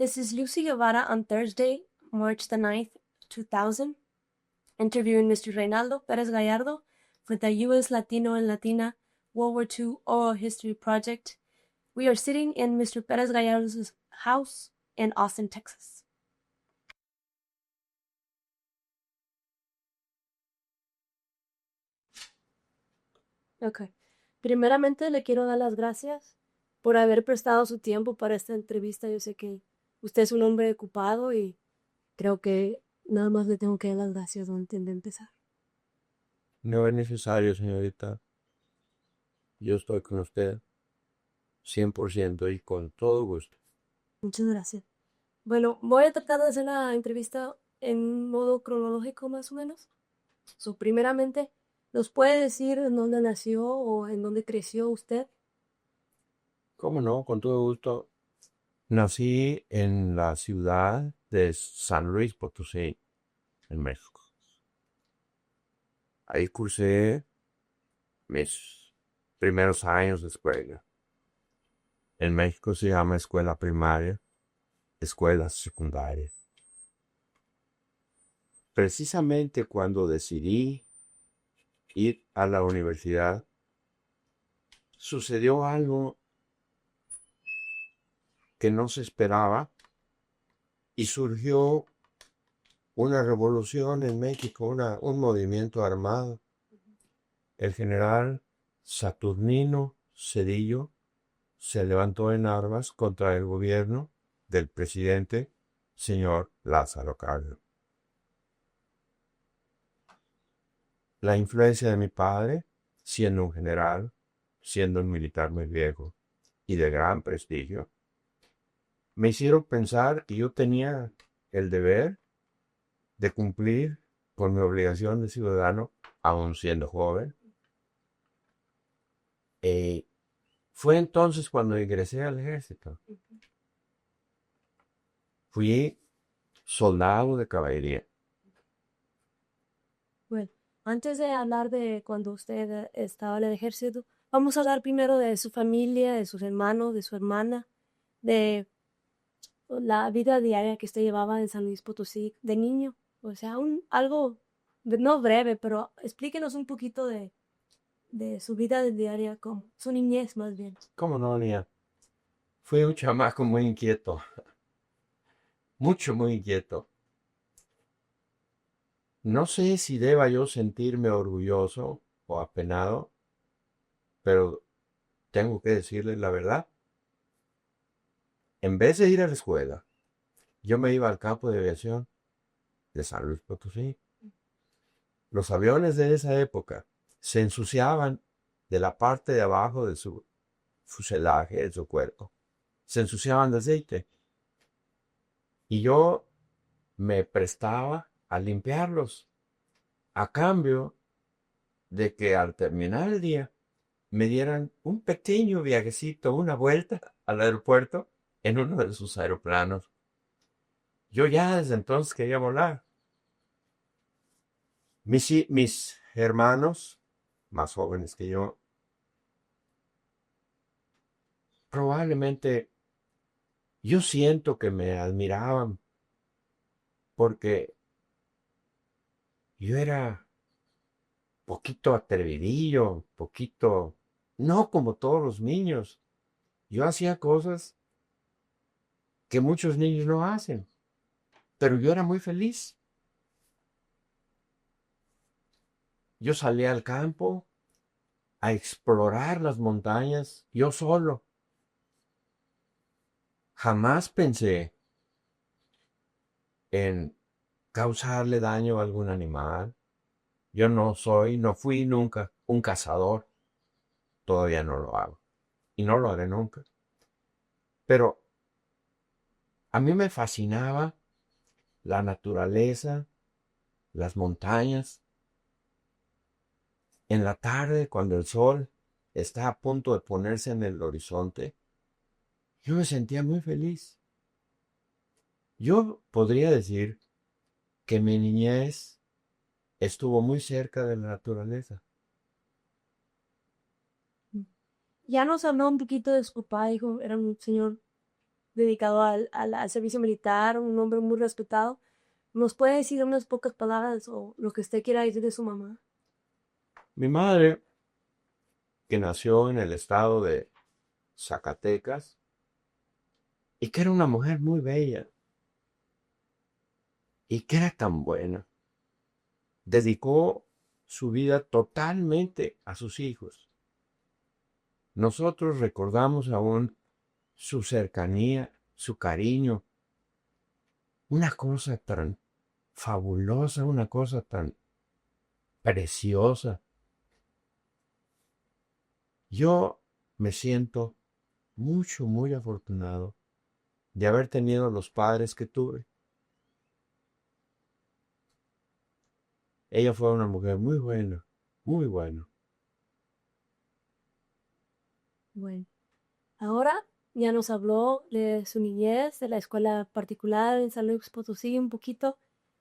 This is Lucy Guevara on Thursday, March the 9th, 2000, interviewing Mr. Reynaldo Perez Gallardo for the U.S. Latino and Latina World War II Oral History Project. We are sitting in Mr. Perez Gallardo's house in Austin, Texas. Ok. Primeramente le quiero dar las gracias por haber prestado su tiempo para esta entrevista. Yo sé que usted es un hombre ocupado y creo que nada más le tengo que dar las gracias antes de empezar. No es necesario, señorita. Yo estoy con usted 100% y con todo gusto. Muchas gracias. Bueno, voy a tratar de hacer la entrevista en modo cronológico más o menos. Primeramente, ¿nos puede decir en dónde nació o en dónde creció usted? ¿Cómo no? Con todo gusto. Nací en la ciudad de San Luis Potosí, en México. Ahí cursé mis primeros años de escuela. En México se llama escuela primaria, escuela secundaria. Precisamente cuando decidí ir a la universidad, sucedió algo que no se esperaba y surgió una revolución en México, un movimiento armado. El general Saturnino Cedillo se levantó en armas contra el gobierno del presidente señor Lázaro Cárdenas. La influencia de mi padre, siendo un general, siendo un militar muy viejo y de gran prestigio, me hicieron pensar que yo tenía el deber de cumplir con mi obligación de ciudadano, aun siendo joven. Fue entonces cuando ingresé al ejército. Fui soldado de caballería. Bueno, antes de hablar de cuando usted estaba en el ejército, vamos a hablar primero de su familia, de sus hermanos, de su hermana, de la vida diaria que usted llevaba en San Luis Potosí de niño. O sea, algo, no breve, pero explíquenos un poquito de su vida diaria, como su niñez más bien. ¿Cómo no, niña? Fui un chamaco muy inquieto, muy inquieto. No sé si deba yo sentirme orgulloso o apenado, pero tengo que decirles la verdad. En vez de ir a la escuela, yo me iba al campo de aviación de San Luis Potosí. Los aviones de esa época se ensuciaban de la parte de abajo de su fuselaje, de su cuerpo. Se ensuciaban de aceite. Y yo me prestaba a limpiarlos, a cambio de que al terminar el día me dieran un pequeño viajecito, una vuelta al aeropuerto en uno de sus aeroplanos. Yo ya desde entonces quería volar. Mis hermanos, más jóvenes que yo, probablemente yo siento que me admiraban porque yo era poquito atrevidillo, poquito, no como todos los niños. Yo hacía cosas que muchos niños no hacen, pero yo era muy feliz. Yo salía al campo a explorar las montañas yo solo. Jamás pensé en causarle daño a algún animal. Yo no fui nunca un cazador. Todavía no lo hago. Y no lo haré nunca. Pero a mí me fascinaba la naturaleza, las montañas. En la tarde, cuando el sol está a punto de ponerse en el horizonte, yo me sentía muy feliz. Yo podría decir que mi niñez estuvo muy cerca de la naturaleza. Ya nos habló un poquito de su papá, dijo, era un señor dedicado al servicio militar, un hombre muy respetado. ¿Nos puede decir unas pocas palabras o lo que usted quiera decir de su mamá? Mi madre, que nació en el estado de Zacatecas y que era una mujer muy bella y que era tan buena, dedicó su vida totalmente a sus hijos. Nosotros recordamos aún su cercanía, su cariño, una cosa tan fabulosa, una cosa tan preciosa. Yo me siento muy afortunado de haber tenido los padres que tuve. Ella fue una mujer muy buena, muy buena. Bueno, ahora ya nos habló de su niñez, de la escuela particular en San Luis Potosí un poquito.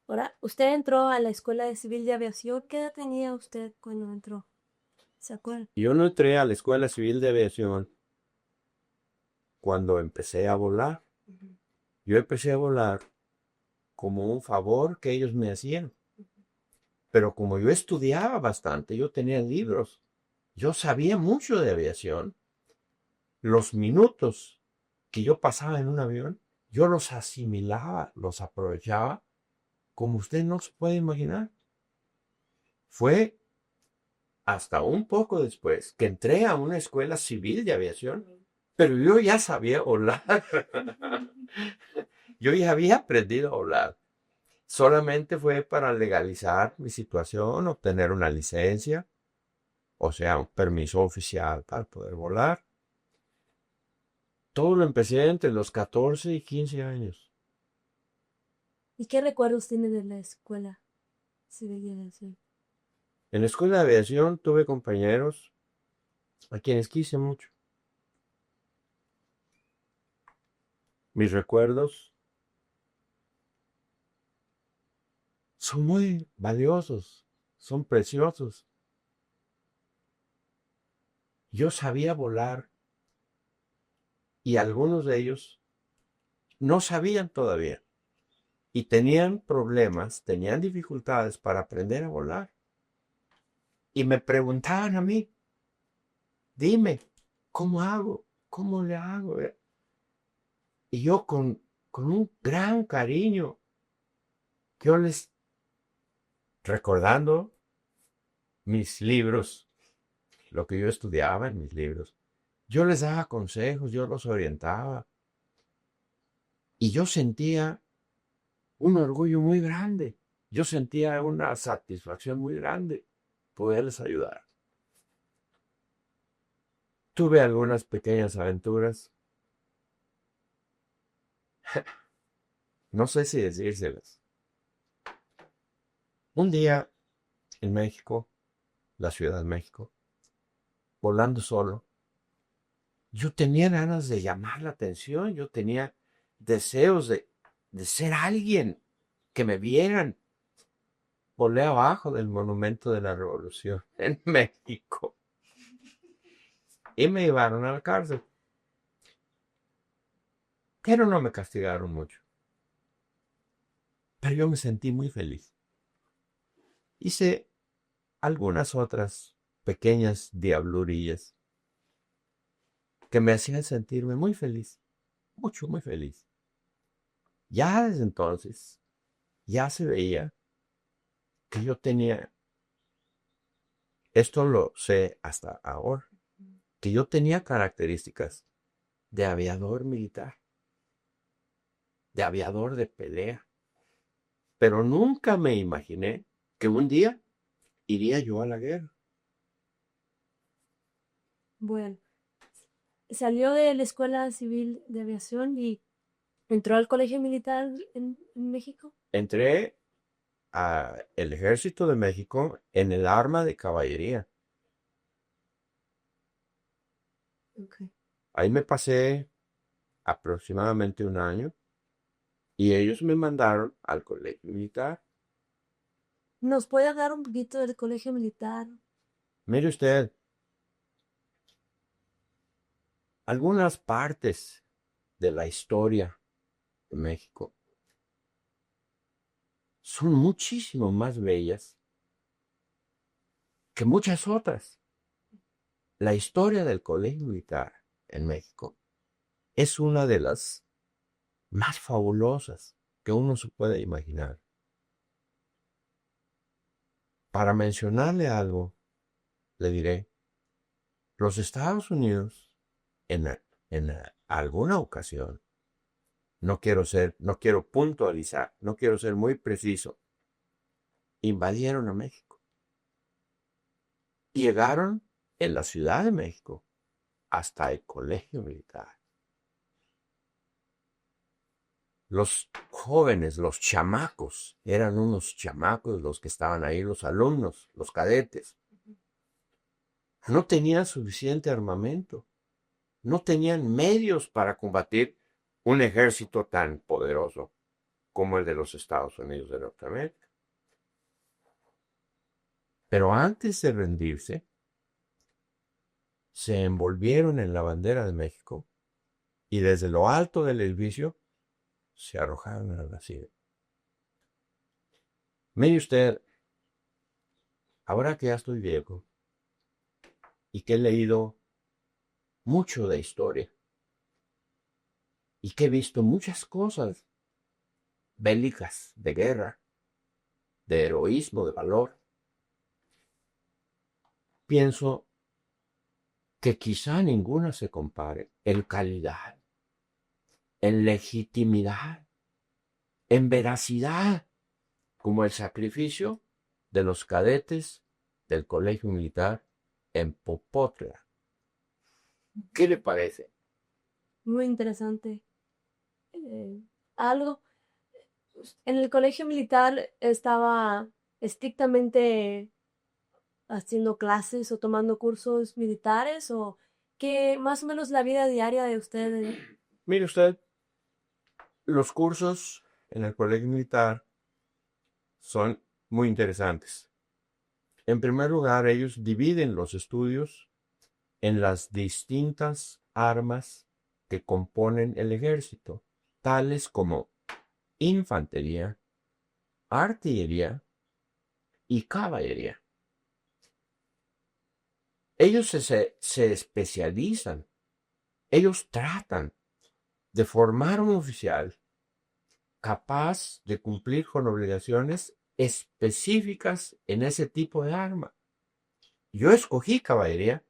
Ahora, usted entró a la Escuela de Civil de Aviación. ¿Qué edad tenía usted cuando entró? ¿Se acuerda? Yo no entré a la Escuela Civil de Aviación cuando empecé a volar. Ujú. Yo empecé a volar como un favor que ellos me hacían. Pero como yo estudiaba bastante, yo tenía libros, yo sabía mucho de aviación, los minutos que yo pasaba en un avión, yo los asimilaba, los aprovechaba, como usted no se puede imaginar. Fue hasta un poco después que entré a una escuela civil de aviación, pero yo ya sabía volar. Yo ya había aprendido a volar. Solamente fue para legalizar mi situación, obtener una licencia, o sea, un permiso oficial para poder volar. Todo lo empecé entre los 14 y 15 años. ¿Y qué recuerdos tiene de la Escuela Civil de Aviación? En la escuela de aviación tuve compañeros a quienes quise mucho. Mis recuerdos son muy valiosos, son preciosos. Yo sabía volar y algunos de ellos no sabían todavía y tenían problemas, tenían dificultades para aprender a volar. Y me preguntaban a mí, dime, ¿cómo hago? ¿Cómo le hago? Y yo con un gran cariño, yo les, recordando mis libros, lo que yo estudiaba en mis libros, yo les daba consejos, yo los orientaba. Y yo sentía un orgullo muy grande. Yo sentía una satisfacción muy grande poderles ayudar. Tuve algunas pequeñas aventuras, no sé si decírselas. Un día en México, la Ciudad de México, volando solo, yo tenía ganas de llamar la atención, yo tenía deseos de ser alguien, que me vieran. Volé abajo del Monumento de la Revolución en México y me llevaron a la cárcel. Pero no me castigaron mucho. Pero yo me sentí muy feliz. Hice algunas otras pequeñas diablurillas que me hacían sentirme muy feliz, mucho, muy feliz. Ya desde entonces, ya se veía que yo tenía, esto lo sé hasta ahora, que yo tenía características de aviador militar, de aviador de pelea, pero nunca me imaginé que un día iría yo a la guerra. Bueno, salió de la Escuela Civil de Aviación y entró al Colegio Militar en México. Entré al Ejército de México en el arma de caballería. Okay. Ahí me pasé aproximadamente un año y ellos me mandaron al colegio militar. ¿Nos puede hablar un poquito del Colegio Militar? Mire usted, algunas partes. de la historia de México son muchísimo más bellas que muchas otras. La historia del Colegio Militar en México es una de las más fabulosas que uno se puede imaginar. Para mencionarle algo, le diré, los Estados Unidos, en alguna ocasión, no quiero puntualizar, no quiero ser muy preciso, invadieron a México. Llegaron en la Ciudad de México hasta el Colegio Militar. Los jóvenes, los chamacos, eran unos chamacos los que estaban ahí, los alumnos, los cadetes. No tenían suficiente armamento, no tenían medios para combatir un ejército tan poderoso como el de los Estados Unidos de Norteamérica. Pero antes de rendirse, se envolvieron en la bandera de México y desde lo alto del edificio se arrojaron al vacío. Mire usted, ahora que ya estoy viejo y que he leído mucho de historia y que he visto muchas cosas bélicas, de guerra, de heroísmo, de valor, pienso que quizá ninguna se compare en calidad, en legitimidad, en veracidad, como el sacrificio de los cadetes del Colegio Militar en Popotla. ¿Qué le parece? Muy interesante. Algo. En el colegio militar estaba estrictamente haciendo clases o tomando cursos militares o que más o menos la vida diaria de ustedes. Mire usted, los cursos en el Colegio Militar son muy interesantes. En primer lugar, ellos dividen los estudios en las distintas armas que componen el ejército, tales como infantería, artillería y caballería. Ellos se especializan, ellos tratan de formar un oficial capaz de cumplir con obligaciones específicas en ese tipo de arma. Yo escogí caballería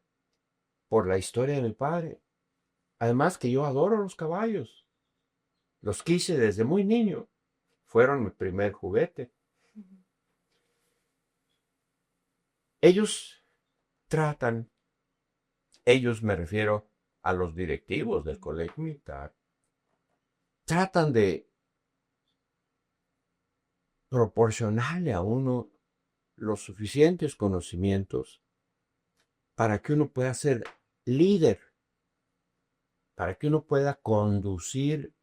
por la historia de mi padre. Además que yo adoro los caballos. Los quise desde muy niño. Fueron mi primer juguete. Ellos tratan, ellos me refiero a los directivos del colegio militar, tratan de proporcionarle a uno los suficientes conocimientos para que uno pueda ser líder, para que uno pueda conducir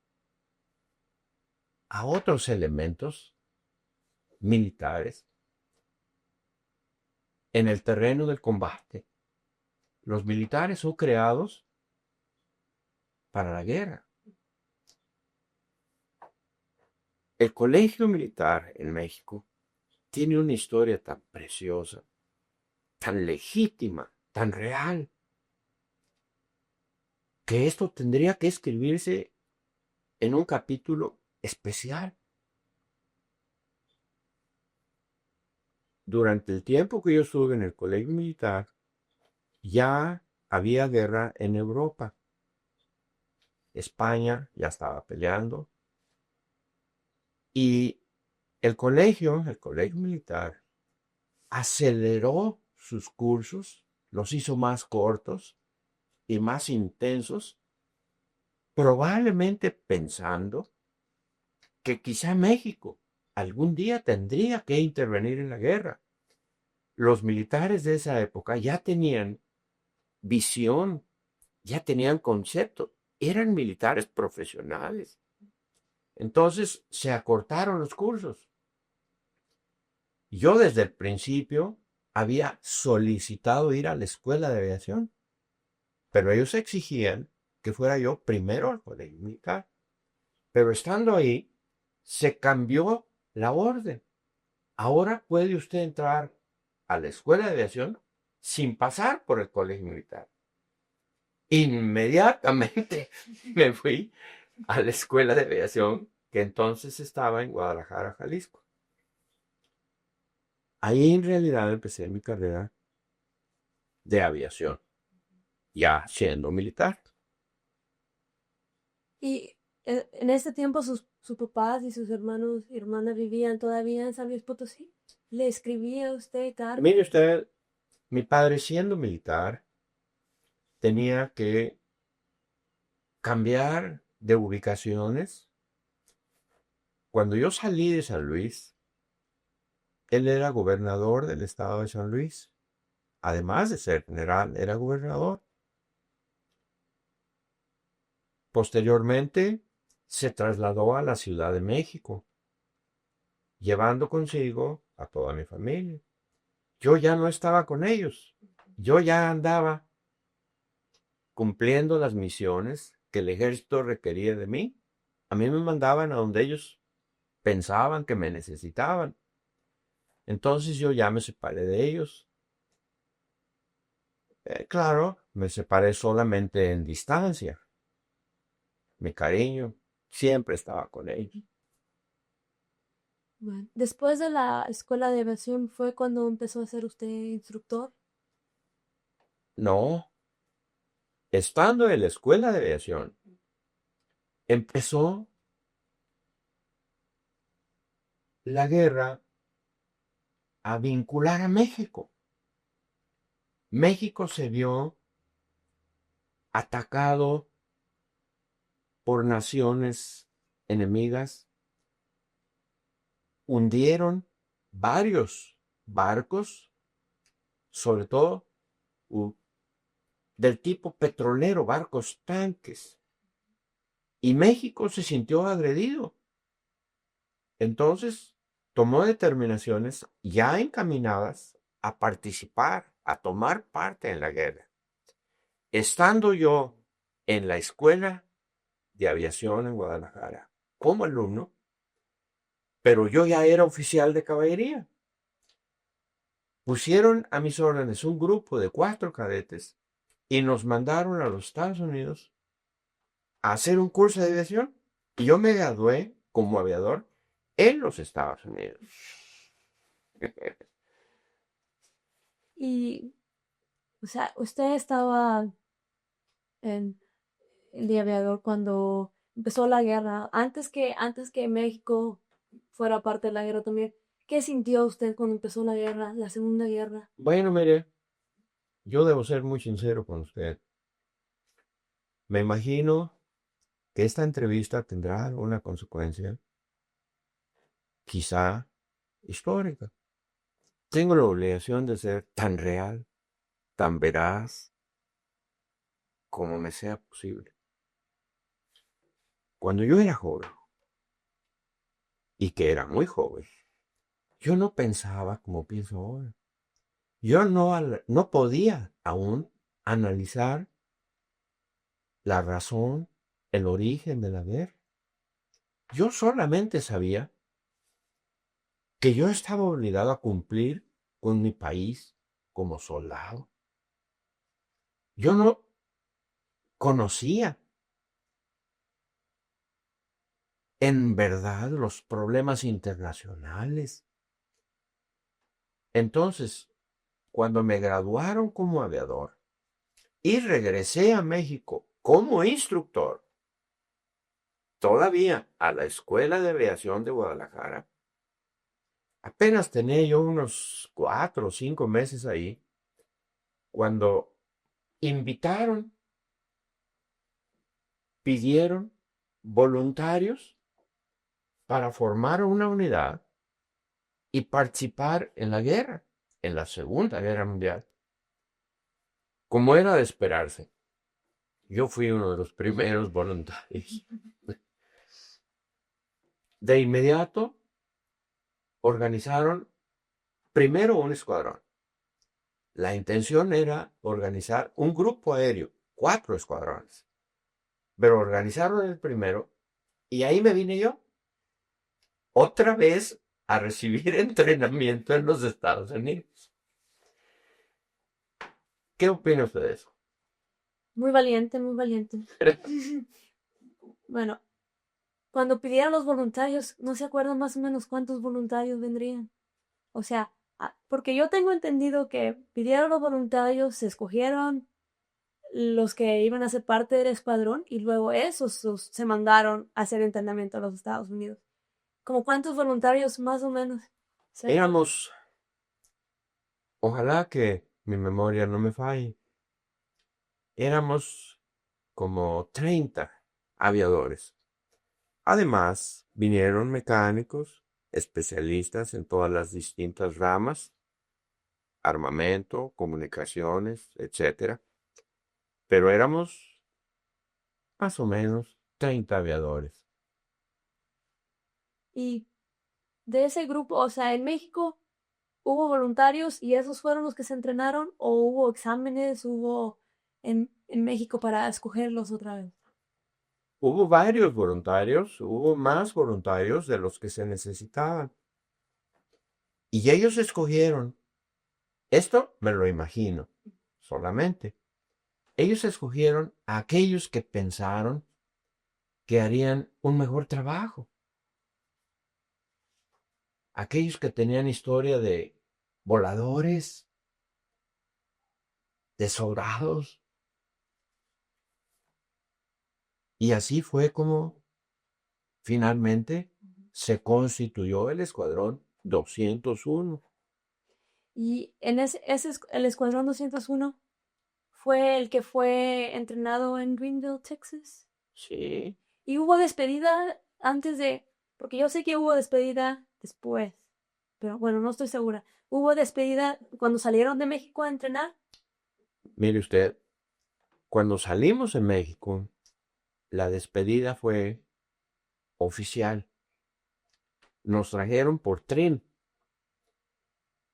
a otros elementos militares en el terreno del combate. Los militares son creados para la guerra. El colegio militar en México tiene una historia tan preciosa, tan legítima, tan real, que esto tendría que escribirse en un capítulo especial. Durante el tiempo que yo estuve en el colegio militar, ya había guerra en Europa. España ya estaba peleando. Y el colegio militar, aceleró sus cursos, los hizo más cortos y más intensos, probablemente pensando que quizá México algún día tendría que intervenir en la guerra. Los militares de esa época ya tenían visión, ya tenían concepto, eran militares profesionales. Entonces se acortaron los cursos. Yo desde el principio había solicitado ir a la escuela de aviación, pero ellos exigían que fuera yo primero al colegio militar. Pero estando ahí, se cambió la orden. Ahora puede usted entrar a la escuela de aviación sin pasar por el colegio militar. Inmediatamente me fui a la escuela de aviación que entonces estaba en Guadalajara, Jalisco. Ahí en realidad empecé mi carrera de aviación, ya siendo militar. Y en ese tiempo sus papás y sus hermanos y hermanas vivían todavía en San Luis Potosí. ¿Le escribía a usted cartas? Mire usted, mi padre siendo militar tenía que cambiar de ubicaciones. Cuando yo salí de San Luis, él era gobernador del estado de San Luis. Además de ser general, era gobernador. Posteriormente, se trasladó a la Ciudad de México, llevando consigo a toda mi familia. Yo ya no estaba con ellos. Yo ya andaba cumpliendo las misiones que el ejército requería de mí. A mí me mandaban a donde ellos pensaban que me necesitaban. Entonces yo ya me separé de ellos. Claro, me separé solamente en distancia. Mi cariño siempre estaba con ellos. Bueno, después de la escuela de aviación fue cuando empezó a ser usted instructor. No, estando en la escuela de aviación, empezó la guerra a vincular a México. México se vio atacado por naciones enemigas, hundieron varios barcos, sobre todo del tipo petrolero, barcos tanques, y México se sintió agredido. Entonces tomó determinaciones ya encaminadas a participar, a tomar parte en la guerra. Estando yo en la escuela de aviación en Guadalajara como alumno, pero yo ya era oficial de caballería. Pusieron a mis órdenes un grupo de 4 cadetes y nos mandaron a los Estados Unidos a hacer un curso de aviación. Y yo me gradué como aviador en los Estados Unidos. Y, o sea, usted estaba en el de aviador cuando empezó la guerra, antes que México fuera parte de la guerra también. ¿Qué sintió usted cuando empezó la guerra, la Segunda Guerra? Bueno, mire, yo debo ser muy sincero con usted. Me imagino que esta entrevista tendrá alguna consecuencia, quizá histórica. Tengo la obligación de ser tan real, tan veraz, como me sea posible. Cuando yo era joven, y que era muy joven, yo no pensaba como pienso ahora. Yo no podía aún analizar la razón, el origen de la guerra. Yo solamente sabía que yo estaba obligado a cumplir con mi país como soldado. Yo no conocía en verdad los problemas internacionales. Entonces, cuando me graduaron como aviador y regresé a México como instructor, todavía a la Escuela de Aviación de Guadalajara, apenas tenía yo unos 4 o 5 meses ahí, cuando invitaron, pidieron voluntarios para formar una unidad y participar en la guerra, en la Segunda Guerra Mundial. Como era de esperarse, yo fui uno de los primeros voluntarios. De inmediato organizaron primero un escuadrón. La intención era organizar un grupo aéreo, 4 escuadrones, pero organizaron el primero y ahí me vine yo otra vez a recibir entrenamiento en los Estados Unidos. ¿Qué opina usted de eso? Muy valiente, muy valiente. Bueno, cuando pidieron los voluntarios, ¿no se acuerdan más o menos cuántos voluntarios vendrían? O sea, porque yo tengo entendido que pidieron los voluntarios, se escogieron los que iban a ser parte del escuadrón y luego esos se mandaron a hacer entrenamiento a los Estados Unidos. ¿Como cuántos voluntarios más o menos? ¿Sí? Éramos, ojalá que mi memoria no me falle, éramos como 30 aviadores. Además, vinieron mecánicos, especialistas en todas las distintas ramas, armamento, comunicaciones, etcétera. Pero éramos más o menos 30 aviadores. Y de ese grupo, o sea, en México hubo voluntarios y esos fueron los que se entrenaron o hubo exámenes, hubo en México para escogerlos otra vez. Hubo varios voluntarios, hubo más voluntarios de los que se necesitaban. Y ellos escogieron, esto me lo imagino solamente, ellos escogieron a aquellos que pensaron que harían un mejor trabajo, aquellos que tenían historia de voladores, de soldados. Y así fue como finalmente se constituyó el Escuadrón 201. Y en el Escuadrón 201 fue el que fue entrenado en Greenville, Texas. Sí, Y hubo despedida antes de, porque yo sé que hubo despedida después, pero bueno, no estoy segura. ¿Hubo despedida cuando salieron de México a entrenar? mire usted, cuando salimos de México, la despedida fue oficial. Nos trajeron por tren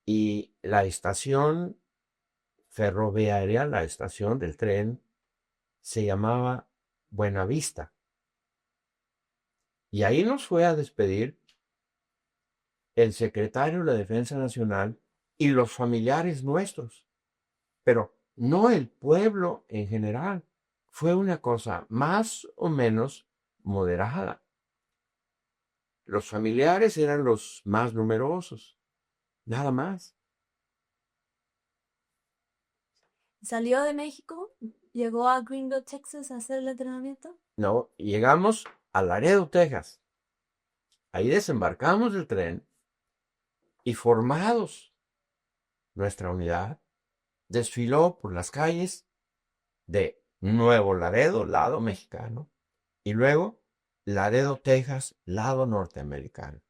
y la estación ferroviaria, la estación del tren, se llamaba Buenavista. Y ahí nos fue a despedir el secretario de la Defensa Nacional y los familiares nuestros, pero no el pueblo en general. Fue una cosa más o menos moderada. Los familiares eran los más numerosos, nada más. Salió de México, llegó a Greenville, Texas a hacer el entrenamiento. No, llegamos a Laredo, Texas. Ahí desembarcamos del tren y formados, nuestra unidad desfiló por las calles de Nuevo Laredo, lado mexicano, y luego Laredo, Texas, lado norteamericano.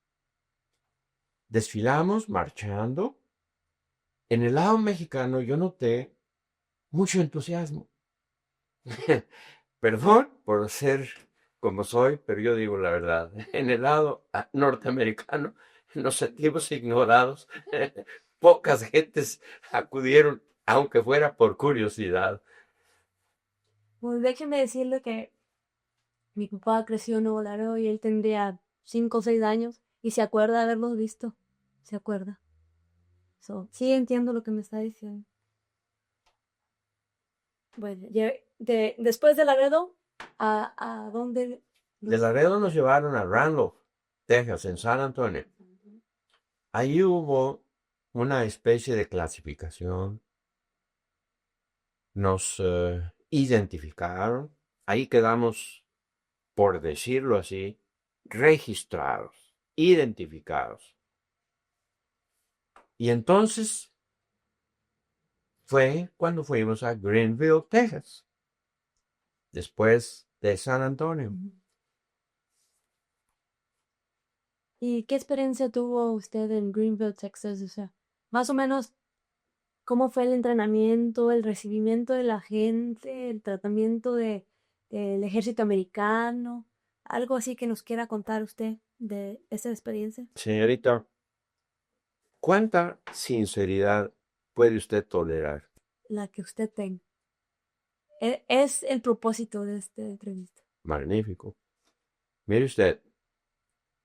Desfilamos marchando. En el lado mexicano yo noté mucho entusiasmo. Perdón por ser como soy, pero yo digo la verdad. En el lado norteamericano nos sentimos ignorados. Pocas gentes acudieron, aunque fuera por curiosidad. Pues déjeme decirle que mi papá creció en Nuevo Laredo y él tendría 5 o 6 años y se acuerda de haberlos visto. Se acuerda. So, sí entiendo lo que me está diciendo. Bueno, después de Laredo, ¿a dónde? De Laredo nos llevaron a Randolph, Texas, en San Antonio. Ahí hubo una especie de clasificación. Nos identificaron. Ahí quedamos, por decirlo así, registrados, identificados. Y entonces fue cuando fuimos a Greenville, Texas, después de San Antonio. ¿Y qué experiencia tuvo usted en Greenville, Texas? O sea, más o menos, ¿cómo fue el entrenamiento, el recibimiento de la gente, el tratamiento del ejército americano? Algo así que nos quiera contar usted de esa experiencia. Señorita, ¿cuánta sinceridad puede usted tolerar? La que usted tenga. Es el propósito de esta entrevista. magnífico. Mire usted,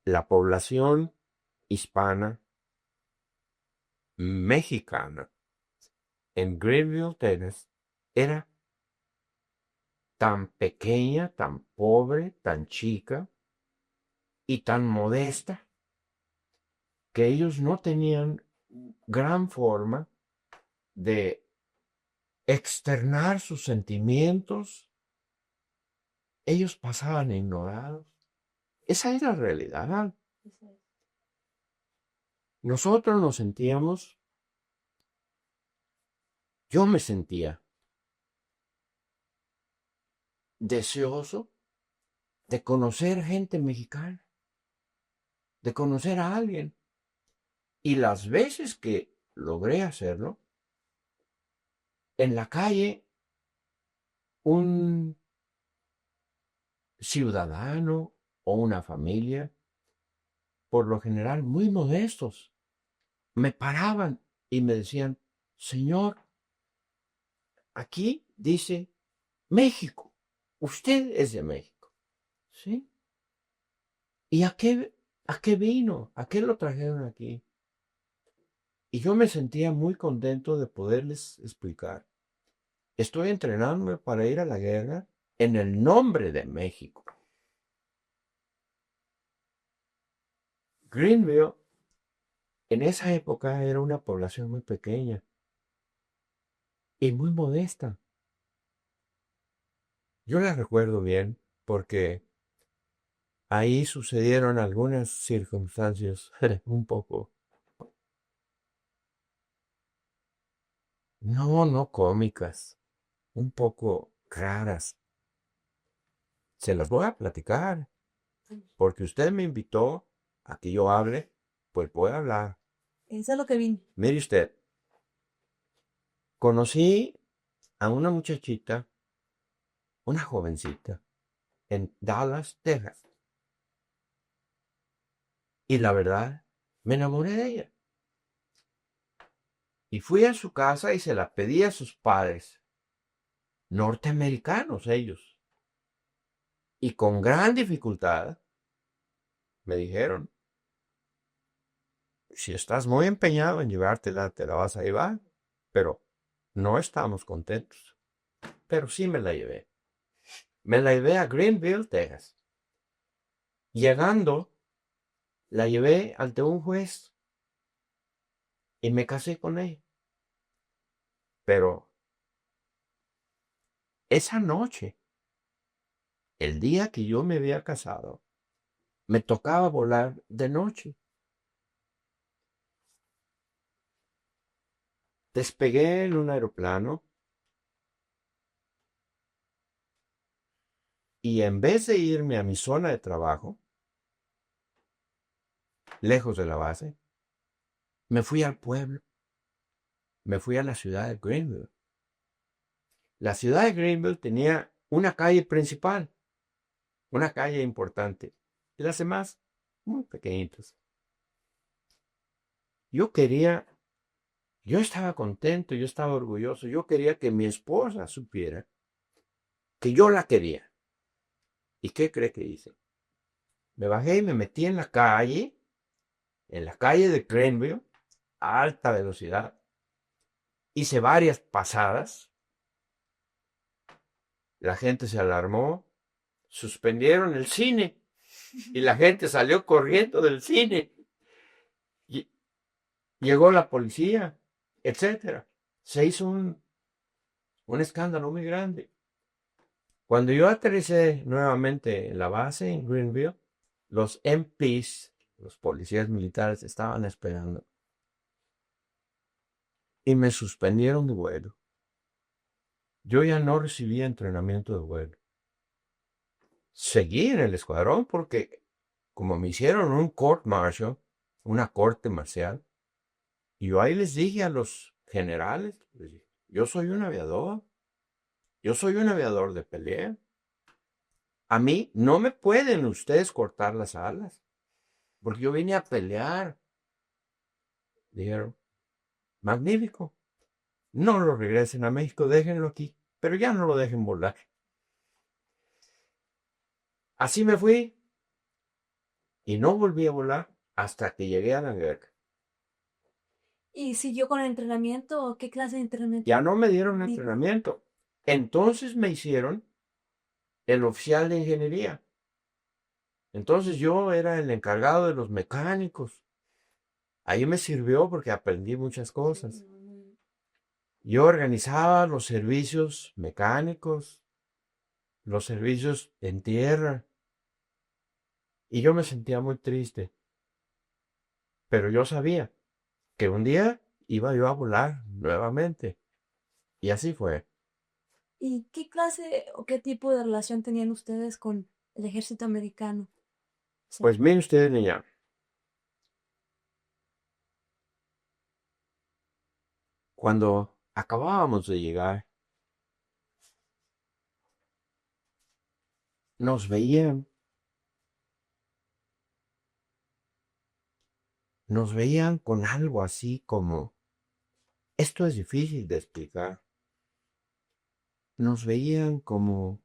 la población hispana mexicana en Greenville, Texas, era tan pequeña, tan pobre, tan chica y tan modesta que ellos no tenían gran forma de externar sus sentimientos. Ellos pasaban ignorados. Esa es la realidad. Nosotros nos sentíamos, yo me sentía deseoso de conocer gente mexicana, de conocer a alguien. Y las veces que logré hacerlo, en la calle, un ciudadano o una familia, por lo general muy modestos, me paraban y me decían, señor, aquí dice México, usted es de México, ¿sí? ¿Y a qué vino? ¿A qué lo trajeron aquí? Y yo me sentía muy contento de poderles explicar. Estoy entrenándome para ir a la guerra en el nombre de México. Greenville en esa época era una población muy pequeña y muy modesta. Yo la recuerdo bien porque ahí sucedieron algunas circunstancias un poco, no cómicas, un poco raras. Se las voy a platicar porque usted me invitó a que yo hable, pues voy a hablar. Eso es lo que vine. Mire usted, conocí a una muchachita, una jovencita, en Dallas, Texas. Y la verdad, me enamoré de ella. Y fui a su casa y se la pedí a sus padres, norteamericanos ellos. Y con gran dificultad me dijeron, si estás muy empeñado en llevártela, te la vas a llevar, pero no estamos contentos. Pero sí me la llevé. Me la llevé a Greenville, Texas. Llegando, la llevé ante un juez y me casé con ella. Pero esa noche, el día que yo me había casado, me tocaba volar de noche. Despegué en un aeroplano y en vez de irme a mi zona de trabajo, lejos de la base, me fui al pueblo, me fui a la ciudad de Greenville. La ciudad de Greenville tenía una calle principal, una calle importante, y las demás muy pequeñitas. Yo estaba contento, yo estaba orgulloso, yo quería que mi esposa supiera que yo la quería. ¿Y qué cree que hice? Me bajé y me metí en la calle de Greenville, a alta velocidad. Hice varias pasadas. La gente se alarmó. Suspendieron el cine. Y la gente salió corriendo del cine. Y llegó la policía, etcétera. Se hizo un escándalo muy grande. Cuando yo aterricé nuevamente en la base en Greenville, los MPs, los policías militares, estaban esperando. Y me suspendieron de vuelo. Yo ya no recibía entrenamiento de vuelo. Seguí en el escuadrón porque como me hicieron un court martial, una corte marcial, y yo ahí les dije a los generales, les dije, yo soy un aviador de pelea. A mí no me pueden ustedes cortar las alas, porque yo vine a pelear. Dijeron, magnífico, no lo regresen a México, déjenlo aquí, pero ya no lo dejen volar. Así me fui y no volví a volar hasta que llegué a Dunkerque. ¿Y siguió con el entrenamiento o qué clase de Ya entrenamiento? no me dieron Di- entrenamiento. Entonces me hicieron el oficial de ingeniería. Entonces yo era el encargado de los mecánicos. Ahí me sirvió porque aprendí muchas cosas. Yo organizaba los servicios mecánicos, los servicios en tierra, y yo me sentía muy triste. Pero yo sabía que un día iba yo a volar nuevamente. Y así fue. ¿Y qué clase o qué tipo de relación tenían ustedes con el ejército americano? O sea, Pues mire usted, niña, cuando acabábamos de llegar, nos veían, nos veían con algo así como, esto es difícil de explicar, nos veían como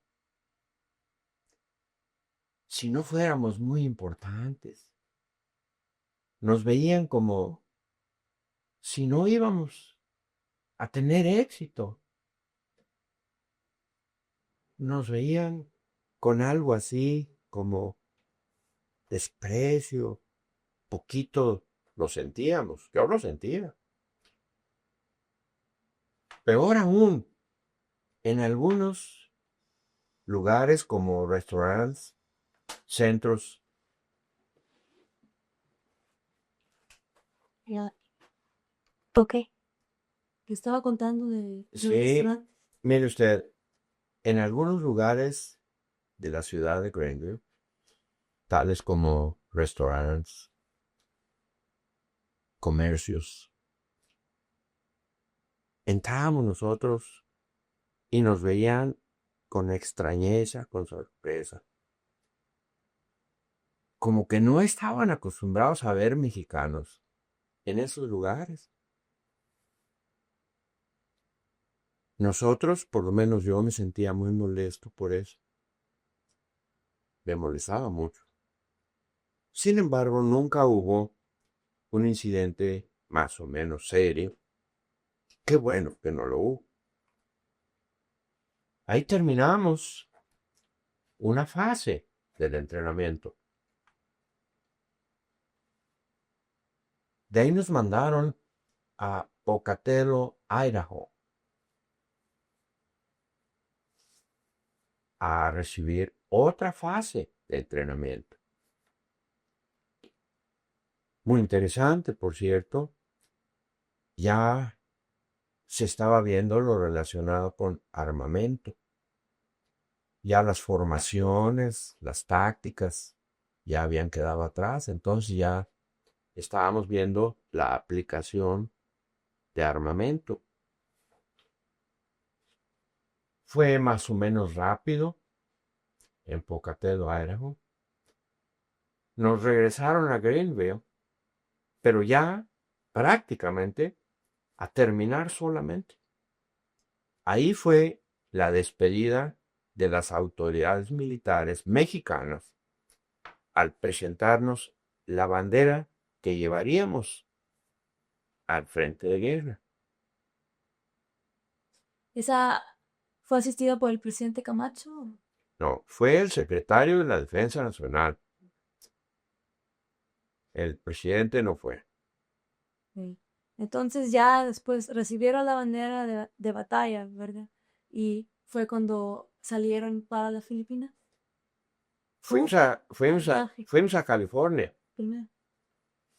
si no fuéramos muy importantes, nos veían como si no íbamos a tener éxito, nos veían con algo así como desprecio, poquito lo sentíamos, yo lo sentía. Peor aún, en algunos lugares como restaurantes, centros, ya, ok. Que estaba contando de sí, restaurante. mire usted, en algunos lugares de la ciudad de Greenville, tales como restaurantes, comercios, entrábamos nosotros y nos veían con extrañeza, con sorpresa, como que no estaban acostumbrados a ver mexicanos en esos lugares. Nosotros, por lo menos yo me sentía muy molesto por eso, me molestaba mucho. Sin embargo, nunca hubo un incidente más o menos serio. Qué bueno que no lo hubo. Ahí terminamos una fase del entrenamiento. De ahí nos mandaron a Pocatello, Idaho, a recibir otra fase de entrenamiento. Muy interesante, por cierto. Ya se estaba viendo lo relacionado con armamento. Ya las formaciones, las tácticas, ya habían quedado atrás. Entonces ya estábamos viendo la aplicación de armamento. Fue más o menos rápido en Pocatello, Idaho. Nos regresaron a Greenville, pero ya prácticamente a terminar solamente. Ahí fue la despedida de las autoridades militares mexicanas al presentarnos la bandera que llevaríamos al frente de guerra. ¿Esa fue asistida por el presidente Camacho? No, fue el secretario de la Defensa Nacional. El presidente no fue. Sí. Entonces ya después recibieron la bandera de batalla, ¿verdad? Y fue cuando salieron para la Filipina. Fuimos ¿Cómo? a, Ah, fuimos a, viaje, fuimos a California. primero.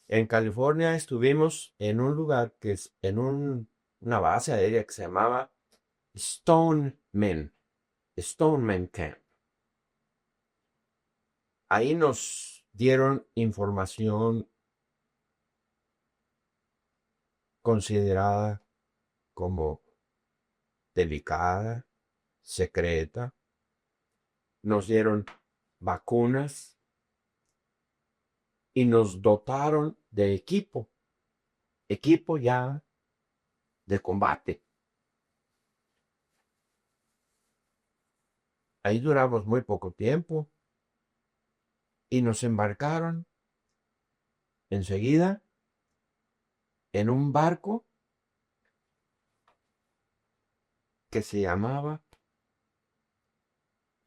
En California estuvimos en un lugar que es en una base aérea que se llamaba Stoneman, Stoneman Camp. Ahí nos dieron información considerada como delicada, secreta. Nos dieron vacunas y nos dotaron de equipo ya de combate. Ahí duramos muy poco tiempo. y nos embarcaron enseguida en un barco que se llamaba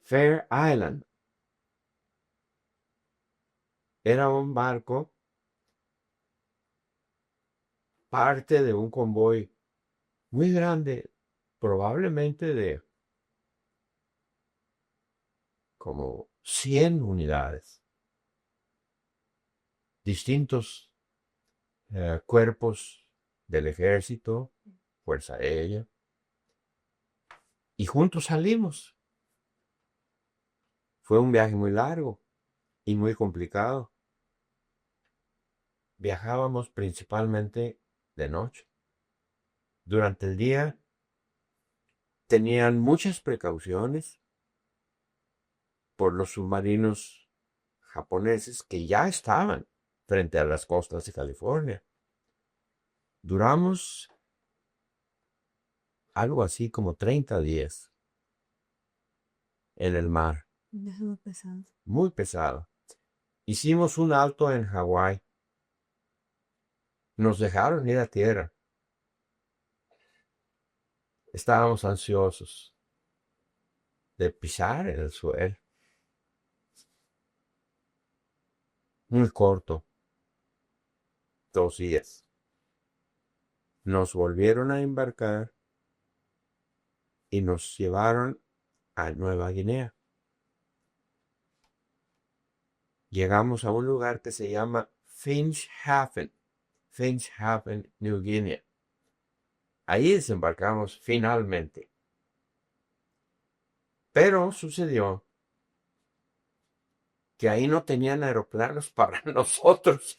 Fair Island. Era un barco, parte de un convoy muy grande, probablemente de como 100 unidades, distintos cuerpos del ejército, fuerza aérea, y juntos salimos. Fue un viaje muy largo y muy complicado. Viajábamos principalmente de noche. Durante el día tenían muchas precauciones por los submarinos japoneses que ya estaban frente a las costas de California. Duramos algo así como 30 días en el mar. Es muy pesado. Muy pesado. Hicimos un alto en Hawái. Nos dejaron ir a tierra. Estábamos ansiosos de pisar en el suelo. Muy corto. 2 días. Nos volvieron a embarcar y nos llevaron a Nueva Guinea. Llegamos a un lugar que se llama Finschhafen, New Guinea. Ahí desembarcamos finalmente. Pero sucedió que ahí no tenían aeroplanos para nosotros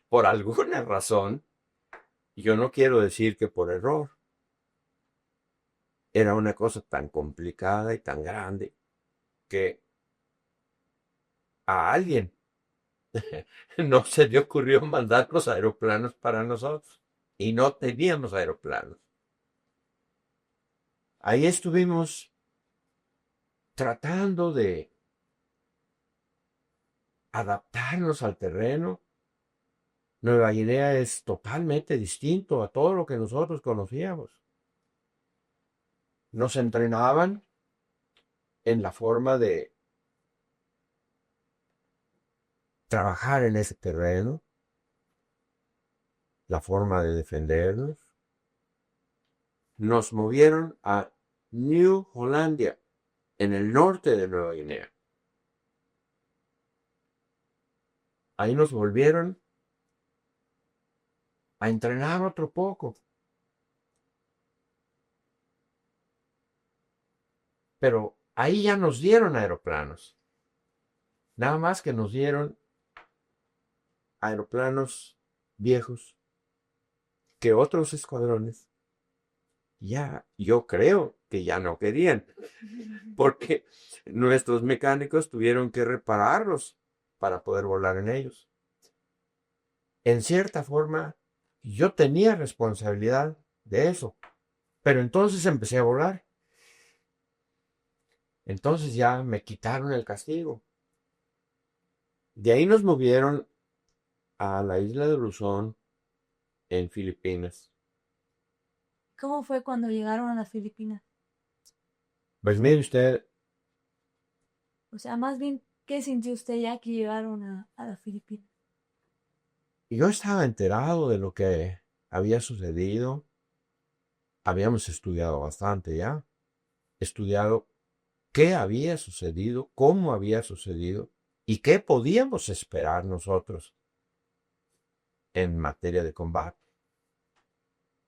por alguna razón. Yo no quiero decir que por error. Era una cosa tan complicada y tan grande que a alguien no se le ocurrió mandar los aeroplanos para nosotros. Y no teníamos aeroplanos. Ahí estuvimos tratando de adaptarnos al terreno. Nueva Guinea es totalmente distinto a todo lo que nosotros conocíamos. Nos entrenaban en la forma de trabajar en ese terreno, la forma de defendernos. Nos movieron a New Hollandia, en el norte de Nueva Guinea. Ahí nos volvieron a entrenar otro poco. Pero ahí ya nos dieron aeroplanos. Nada más que nos dieron aeroplanos viejos que otros escuadrones ya, yo creo que ya no querían, porque nuestros mecánicos tuvieron que repararlos para poder volar en ellos. En cierta forma, yo tenía responsabilidad de eso, pero entonces empecé a volar. Entonces ya me quitaron el castigo. De ahí nos movieron a la isla de Luzón, en Filipinas. ¿Cómo fue cuando llegaron a las Filipinas? Pues mire usted, O sea, más bien, ¿qué sintió usted ya que llegaron a las Filipinas? yo estaba enterado de lo que había sucedido. Habíamos estudiado bastante ya. Estudiado qué había sucedido, cómo había sucedido y qué podíamos esperar nosotros en materia de combate.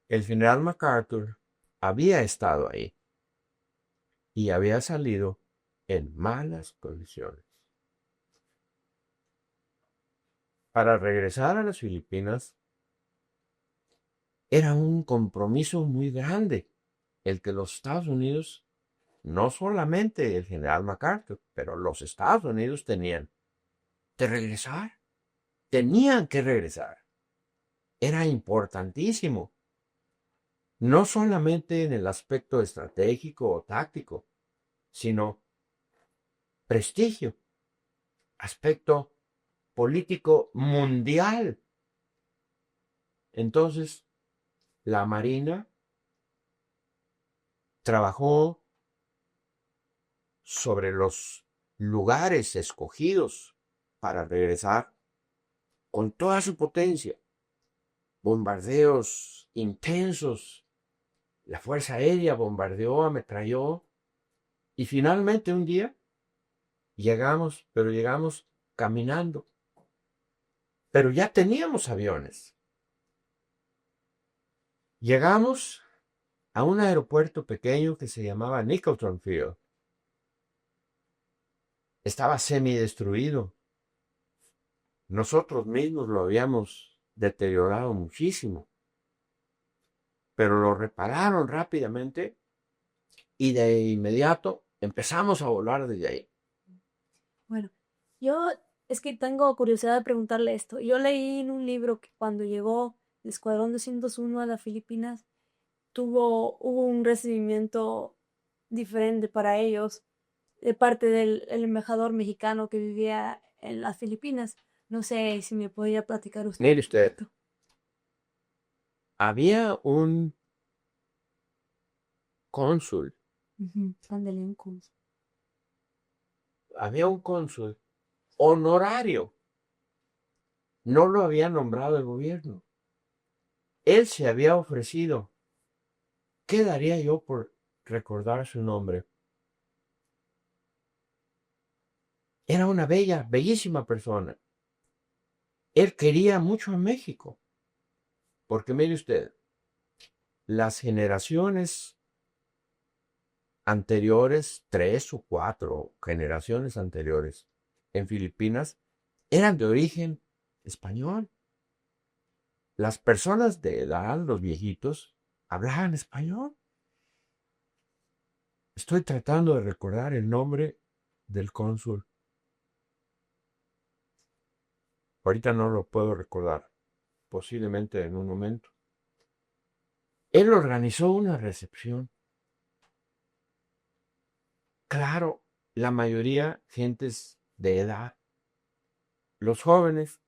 El general MacArthur había estado ahí y había salido en malas condiciones. Para regresar a las Filipinas era un compromiso muy grande el que los Estados Unidos, no solamente el general MacArthur, pero los Estados Unidos tenían que regresar. Tenían que regresar. Era importantísimo. No solamente en el aspecto estratégico o táctico, sino prestigio. aspecto político mundial. Entonces, la Marina trabajó sobre los lugares escogidos para regresar con toda su potencia. Bombardeos intensos. La Fuerza Aérea bombardeó, ametralló. Y finalmente un día llegamos, pero llegamos caminando. Pero ya teníamos aviones. Llegamos a un aeropuerto pequeño que se llamaba Nicholson Field. Estaba semidestruido. Nosotros mismos lo habíamos deteriorado muchísimo, pero lo repararon rápidamente y de inmediato empezamos a volar desde ahí. Bueno, yo es que tengo curiosidad de preguntarle esto. Yo leí en un libro que cuando llegó el Escuadrón 201 a las Filipinas, hubo un recibimiento diferente para ellos de parte del el embajador mexicano que vivía en las Filipinas. No sé si me podría platicar usted. Mire usted, había un cónsul, Ándale, un cónsul. había un cónsul honorario. No lo había nombrado el gobierno. Él se había ofrecido. ¿Qué daría yo por recordar su nombre? Era una bella, bellísima persona. Él quería mucho a México. Porque mire usted, las generaciones anteriores, 3 o 4 generaciones anteriores en Filipinas, eran de origen español. Las personas de edad, los viejitos, hablaban español. Estoy tratando de recordar el nombre del cónsul. Ahorita no lo puedo recordar, posiblemente en un momento. Él organizó una recepción. Claro, la mayoría gentes de edad. Los jóvenes,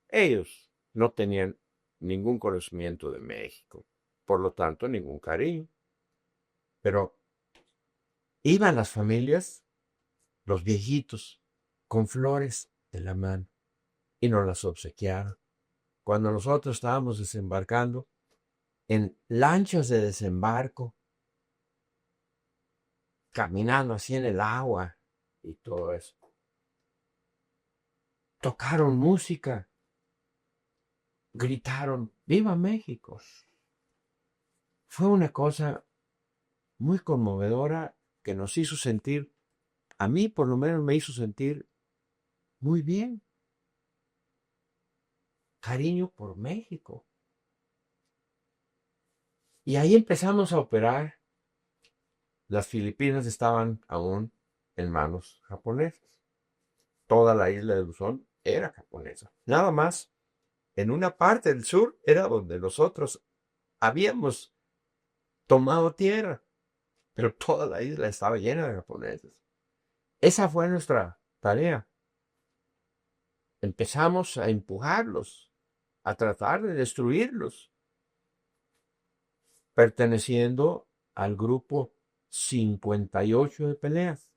ellos no tenían ningún conocimiento de México, por lo tanto, ningún cariño. Pero iban las familias, los viejitos, con flores de la mano y nos las obsequiaron. Cuando nosotros estábamos desembarcando en lanchas de desembarco, caminando así en el agua y todo eso. Tocaron música, gritaron, ¡Viva México! Fue una cosa muy conmovedora que nos hizo sentir, a mí por lo menos me hizo sentir muy bien. Cariño por México. Y ahí empezamos a operar. Las Filipinas estaban aún en manos japonesas. Toda la isla de Luzón era japonesa. Nada más, en una parte del sur era donde nosotros habíamos tomado tierra, pero toda la isla estaba llena de japoneses. Esa fue nuestra tarea. Empezamos a empujarlos, a tratar de destruirlos, perteneciendo al grupo 58 de peleas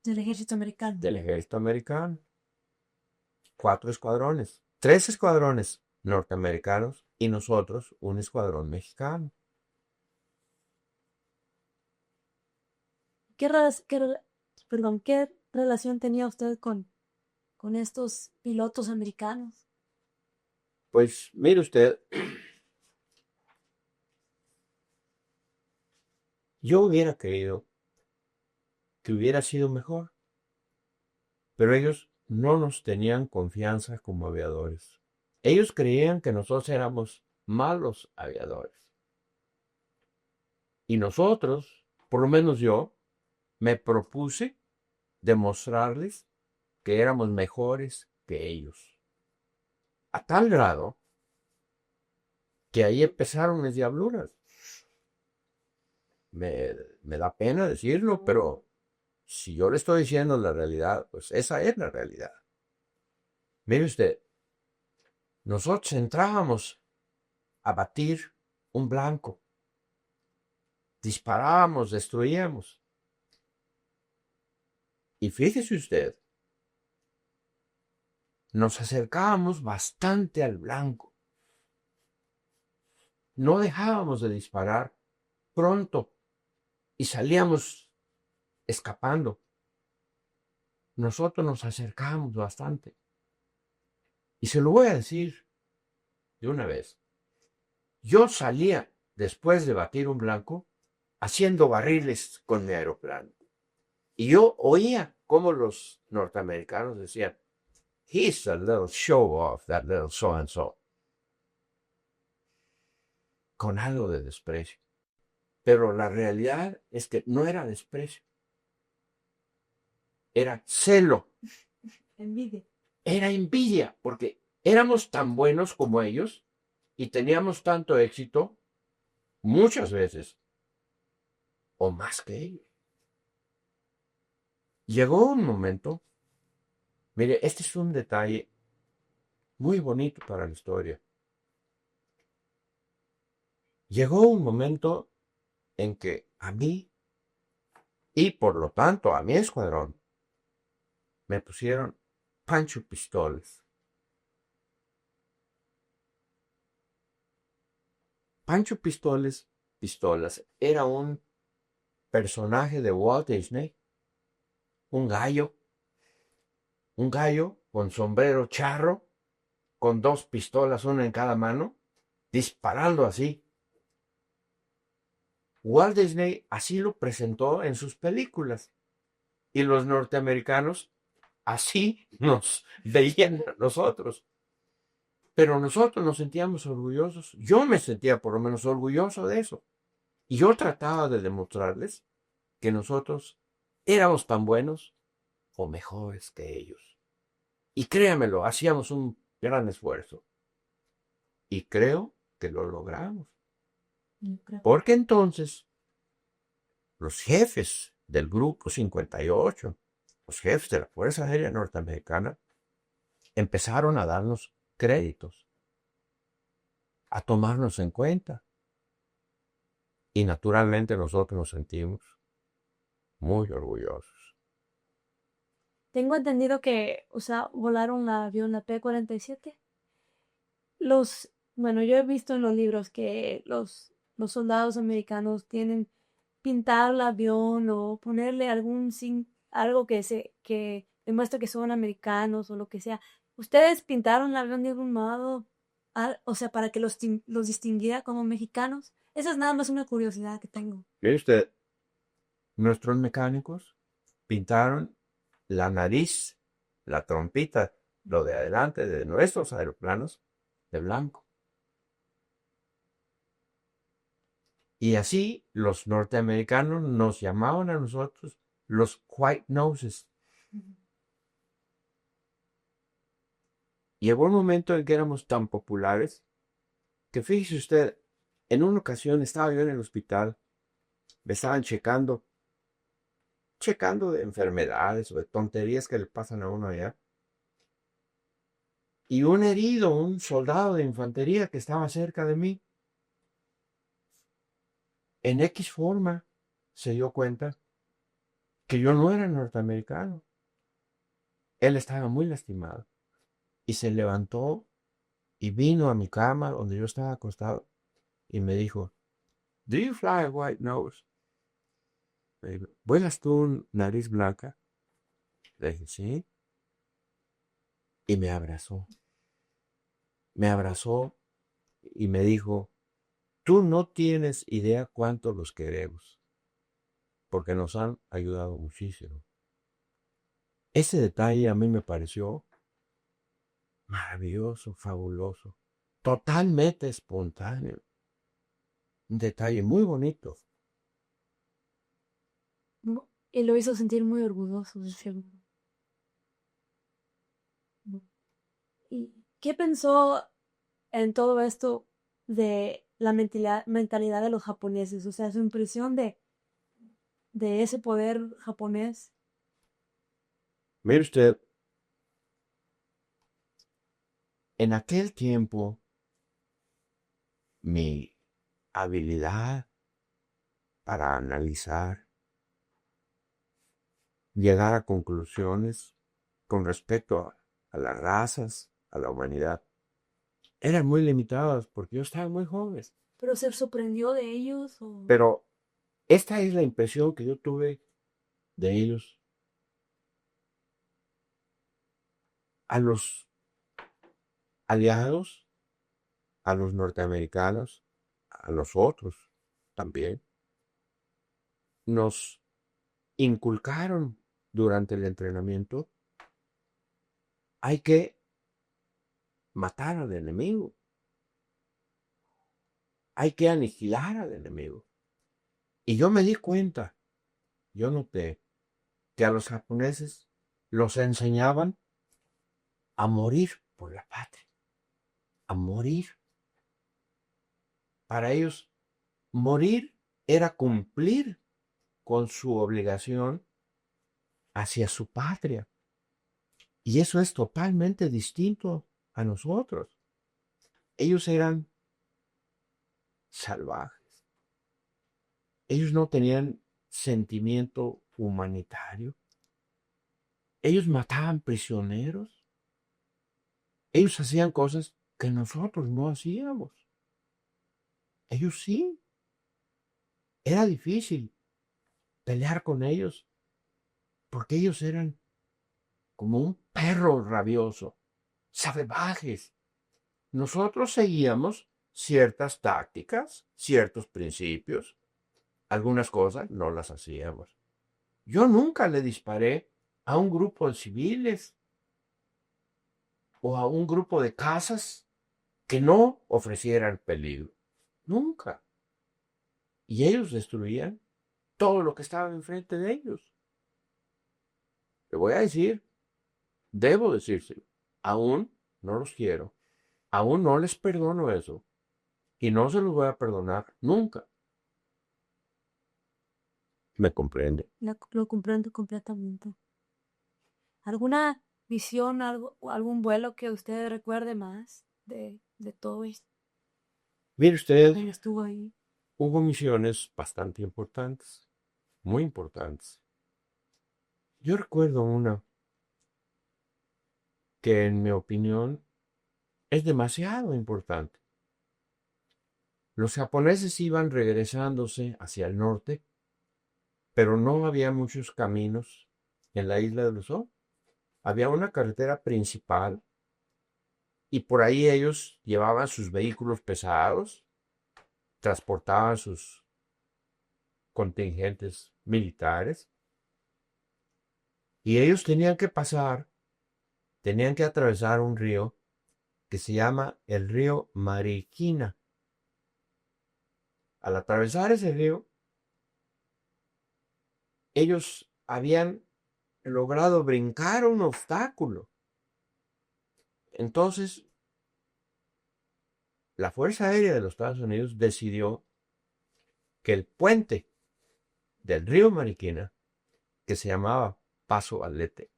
Del ejército americano. del ejército americano. 4 escuadrones, 3 escuadrones norteamericanos y nosotros un escuadrón mexicano. ¿Qué relación tenía usted con estos pilotos americanos? Pues mire usted, yo hubiera querido que hubiera sido mejor, pero ellos no nos tenían confianza como aviadores. Ellos creían que nosotros éramos malos aviadores. Y nosotros, por lo menos yo, me propuse demostrarles que éramos mejores que ellos. A tal grado que ahí empezaron mis diabluras. Me da pena decirlo, pero si yo le estoy diciendo la realidad, pues esa es la realidad. Mire usted, nosotros entrábamos a batir un blanco, disparábamos, destruíamos. Y fíjese usted, nos acercábamos bastante al blanco. No dejábamos de disparar pronto y salíamos escapando. Nosotros nos acercábamos bastante. Y se lo voy a decir de una vez. Yo salía, después de batir un blanco, haciendo barriles con mi aeroplano. Y yo oía cómo los norteamericanos decían, he's a little show off, that little so and so. Con algo de desprecio. Pero la realidad es que no era desprecio. Era celo. Envidia. Era envidia, porque éramos tan buenos como ellos y teníamos tanto éxito muchas veces, o más que ellos. Llegó un momento, mire, este es un detalle muy bonito para la historia. Llegó un momento en que a mí, y por lo tanto a mi escuadrón, me pusieron Pancho Pistolas. Pancho Pistolas era un personaje de Walt Disney, un gallo con sombrero charro, con dos pistolas, una en cada mano, disparando así. Walt Disney así lo presentó en sus películas y los norteamericanos así nos veían a nosotros. Pero nosotros nos sentíamos orgullosos. Yo me sentía por lo menos orgulloso de eso. Y yo trataba de demostrarles que nosotros éramos tan buenos o mejores que ellos. Y créamelo, hacíamos un gran esfuerzo. Y creo que lo logramos. Porque entonces los jefes del Grupo 58, los jefes de la Fuerza Aérea Norteamericana, empezaron a darnos créditos, a tomarnos en cuenta. Y naturalmente nosotros nos sentimos muy orgullosos. Tengo entendido que, o sea, volaron la avión, la P-47. Bueno, yo he visto en los libros que los soldados americanos tienen pintar el avión o ponerle algo que demuestre que son americanos o lo que sea. ¿Ustedes pintaron el avión de algún modo? O sea, para que los distinguiera como mexicanos. Esa es nada más una curiosidad que tengo. Mire usted, nuestros mecánicos pintaron la nariz, la trompita, lo de adelante de nuestros aeroplanos de blanco. Y así los norteamericanos nos llamaban a nosotros los White Noses. Llegó un momento en que éramos tan populares que fíjese usted, en una ocasión estaba yo en el hospital, me estaban checando de enfermedades o de tonterías que le pasan a uno allá. Y un herido, un soldado de infantería que estaba cerca de mí, en X forma se dio cuenta que yo no era norteamericano. Él estaba muy lastimado y se levantó y vino a mi cama donde yo estaba acostado y me dijo, "Do you fly a white nose?" Le digo, ¿vuelas tú nariz blanca? Le dije, sí. Y me abrazó y me dijo, tú no tienes idea cuánto los queremos, porque nos han ayudado muchísimo. Ese detalle a mí me pareció maravilloso, fabuloso, totalmente espontáneo. Un detalle muy bonito. Y lo hizo sentir muy orgulloso, de seguro. ¿Y qué pensó en todo esto de la mentalidad de los japoneses? O sea, su impresión de ese poder japonés. Mire usted, en aquel tiempo mi habilidad para analizar, llegar a conclusiones con respecto a las razas, a la humanidad, eran muy limitadas porque yo estaba muy joven. ¿Pero se sorprendió de ellos o...? Pero esta es la impresión que yo tuve de ellos. A los aliados, a los norteamericanos, a nosotros también, nos inculcaron durante el entrenamiento, hay que matar al enemigo, hay que aniquilar al enemigo. Y yo me di cuenta, yo noté que a los japoneses los enseñaban a morir por la patria, a morir. Para ellos, morir era cumplir con su obligación hacia su patria. Y eso es totalmente distinto a nosotros. Ellos eran salvajes. Ellos no tenían sentimiento humanitario. Ellos mataban prisioneros. Ellos hacían cosas que nosotros no hacíamos. Ellos sí. Era difícil pelear con ellos porque ellos eran como un perro rabioso, salvajes. Nosotros seguíamos ciertas tácticas, ciertos principios. Algunas cosas no las hacíamos. Yo nunca le disparé a un grupo de civiles o a un grupo de casas que no ofrecieran peligro. Nunca. Y ellos destruían todo lo que estaba enfrente de ellos. Le voy a decir, debo decírselo, aún no los quiero, aún no les perdono eso y no se los voy a perdonar nunca. ¿Me comprende? Lo comprendo completamente. ¿Alguna visión, algún vuelo que usted recuerde más de todo esto? Mire usted, ¿Quién estuvo ahí? hubo misiones bastante importantes, muy importantes. Yo recuerdo una que en mi opinión es demasiado importante. Los japoneses iban regresándose hacia el norte, pero no había muchos caminos en la isla de Luzón. Había una carretera principal y por ahí ellos llevaban sus vehículos pesados, transportaban sus contingentes militares y ellos tenían que atravesar un río que se llama el río Mariquina. Al atravesar ese río, ellos habían logrado brincar un obstáculo. Entonces, la Fuerza Aérea de los Estados Unidos decidió que el puente del río Mariquina, que se llamaba Paso Alete,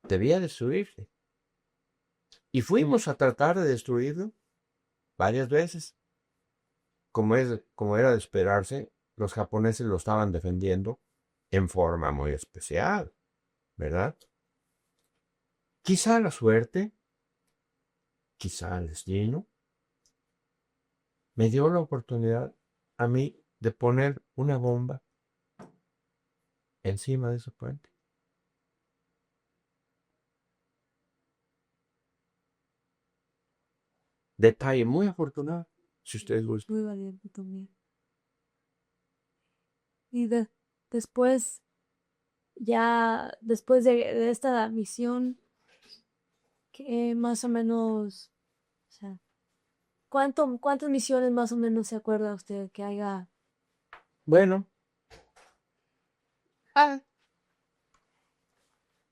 debía destruirse. Y fuimos a tratar de destruirlo varias veces. Como era de esperarse, los japoneses lo estaban defendiendo en forma muy especial, ¿verdad? Quizá la suerte, quizá el destino, me dio la oportunidad a mí de poner una bomba encima de ese puente. Detalle muy afortunado, si ustedes gustan. Muy valiente también. Y después, ya después de esta misión, ¿qué más o menos, o sea, cuántas misiones más o menos se acuerda usted que haya? Bueno,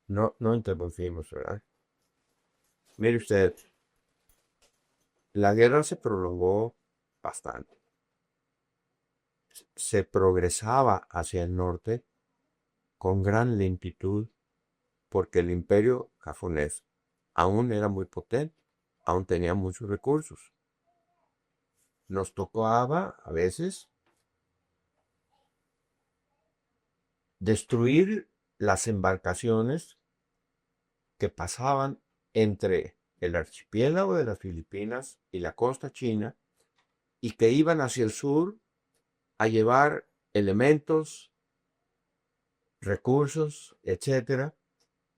no interrumpimos, ¿verdad? Mire usted, la guerra se prolongó bastante. se progresaba hacia el norte con gran lentitud porque el imperio japonés aún era muy potente, aún tenía muchos recursos. Nos tocaba a veces destruir las embarcaciones que pasaban entre el archipiélago de las Filipinas y la costa china y que iban hacia el sur a llevar elementos, recursos, etcétera,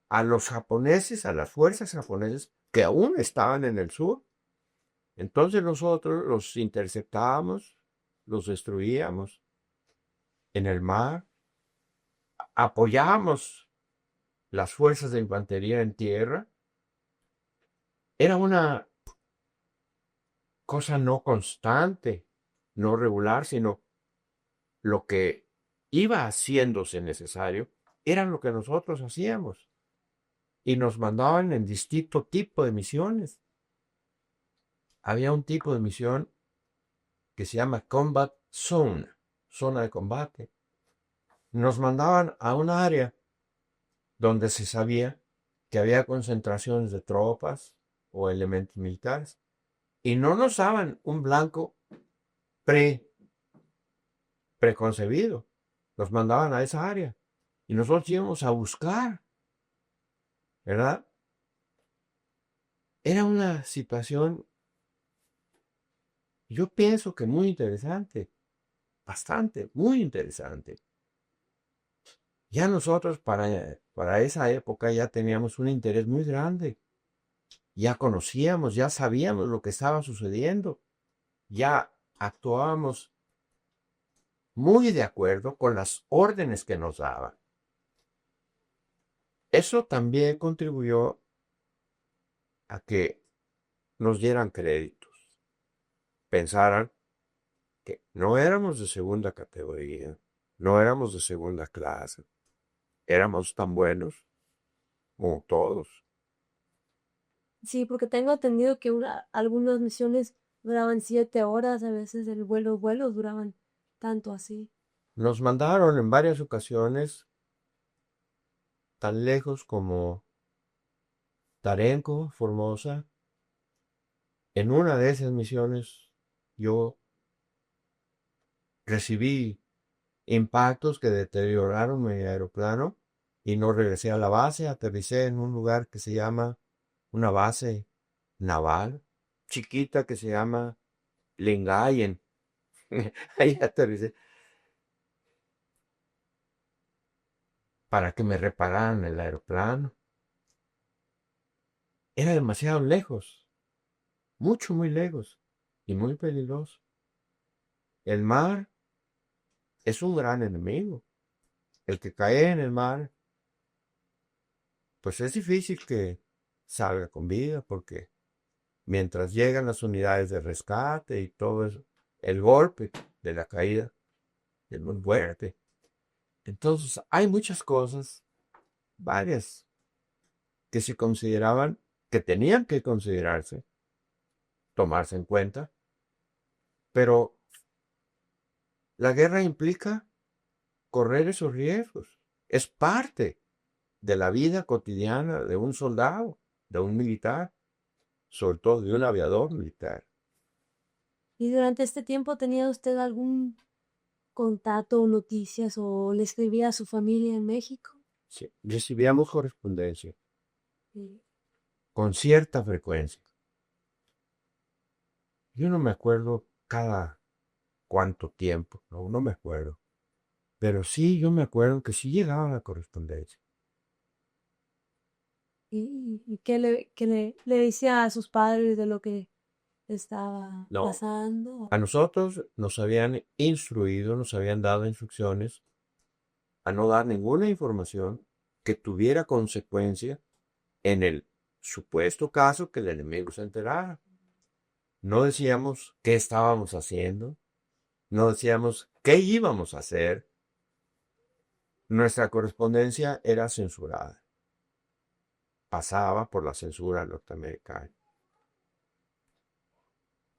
a los japoneses, a las fuerzas japonesas que aún estaban en el sur. Entonces nosotros los interceptábamos, los destruíamos en el mar, apoyábamos las fuerzas de infantería en tierra. Era una cosa no constante, no regular, sino lo que iba haciéndose necesario era lo que nosotros hacíamos. Y nos mandaban en distinto tipo de misiones. Había un tipo de misión que se llama Combat Zone, zona de combate. Nos mandaban a un área donde se sabía que había concentraciones de tropas o elementos militares. Y no nos daban un blanco preconcebido. Nos mandaban a esa área. Y nosotros íbamos a buscar, ¿verdad? Era una situación, yo pienso que muy interesante, bastante, muy interesante. Ya nosotros para esa época ya teníamos un interés muy grande. Ya conocíamos, ya sabíamos lo que estaba sucediendo. Ya actuábamos muy de acuerdo con las órdenes que nos daban. Eso también contribuyó a que nos dieran créditos. Pensaran que no éramos de segunda categoría, no éramos de segunda clase, éramos tan buenos como todos. Sí, porque tengo entendido que algunas misiones duraban 7 horas, a veces vuelos duraban tanto así. Nos mandaron en varias ocasiones tan lejos como Tarenco, Formosa. En una de esas misiones yo recibí impactos que deterioraron mi aeroplano y no regresé a la base, aterricé en un lugar que se llama una base naval chiquita que se llama Lingayen. Ahí aterricé para que me repararan el aeroplano. Era demasiado lejos, mucho, muy lejos y muy peligroso. El mar es un gran enemigo. El que cae en el mar, pues es difícil que salga con vida porque mientras llegan las unidades de rescate y todo eso, el golpe de la caída es muy fuerte. Entonces hay muchas cosas, varias, que se consideraban, que tenían que considerarse, tomarse en cuenta, pero la guerra implica correr esos riesgos. Es parte de la vida cotidiana de un soldado, de un militar, sobre todo de un aviador militar. ¿Y durante este tiempo tenía usted algún contacto o noticias o le escribía a su familia en México? Sí, recibíamos correspondencia Sí. con cierta frecuencia. Yo no me acuerdo cada cuánto tiempo, no me acuerdo. Pero sí, yo me acuerdo que sí llegaba la correspondencia. ¿Y qué le decía a sus padres de lo que estaba No, pasando? a nosotros nos habían instruido, nos habían dado instrucciones a no dar ninguna información que tuviera consecuencia en el supuesto caso que el enemigo se enterara. No decíamos qué estábamos haciendo, no decíamos qué íbamos a hacer. Nuestra correspondencia era censurada. Pasaba por la censura norteamericana.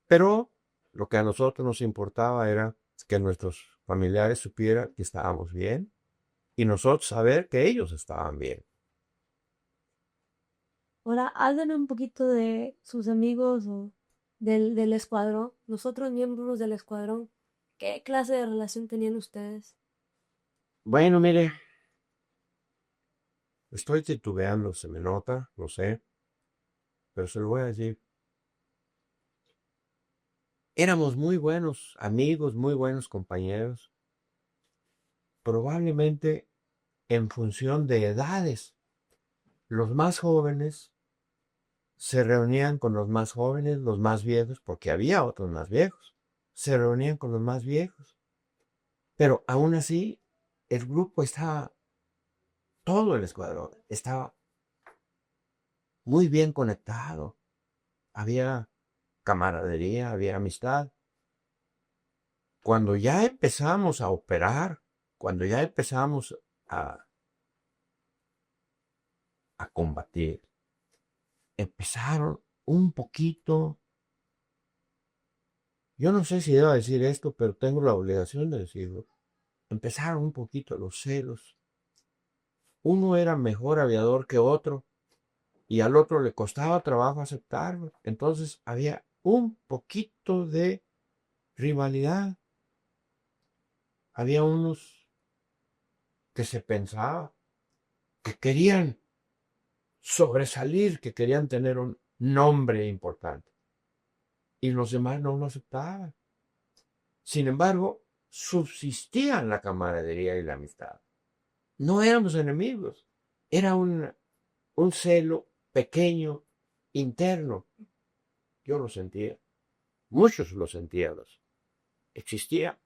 Pero lo que a nosotros nos importaba era que nuestros familiares supieran que estábamos bien y nosotros saber que ellos estaban bien. Ahora, háblenme un poquito de sus amigos o del escuadrón, los otros miembros del escuadrón. ¿Qué clase de relación tenían ustedes? Bueno, mire, estoy titubeando, se me nota, lo sé, pero se lo voy a decir. Éramos muy buenos amigos, muy buenos compañeros, probablemente en función de edades. Los más jóvenes se reunían con los más jóvenes, los más viejos, porque había otros más viejos. Se reunían con los más viejos. Pero aún así, el grupo estaba, todo el escuadrón, estaba muy bien conectado. Había camaradería, había amistad. Cuando ya empezamos a operar, cuando ya empezamos a, a combatir, empezaron un poquito, yo no sé si debo decir esto, pero tengo la obligación de decirlo, empezaron un poquito los celos. Uno era mejor aviador que otro y al otro le costaba trabajo aceptarlo. Entonces había un poquito de rivalidad. Había unos que se pensaba que querían sobresalir, que querían tener un nombre importante y los demás no lo aceptaban. Sin embargo, subsistían la camaradería y la amistad. No éramos enemigos, era un celo pequeño, interno. Yo lo sentía, muchos lo sentíamos. Existía.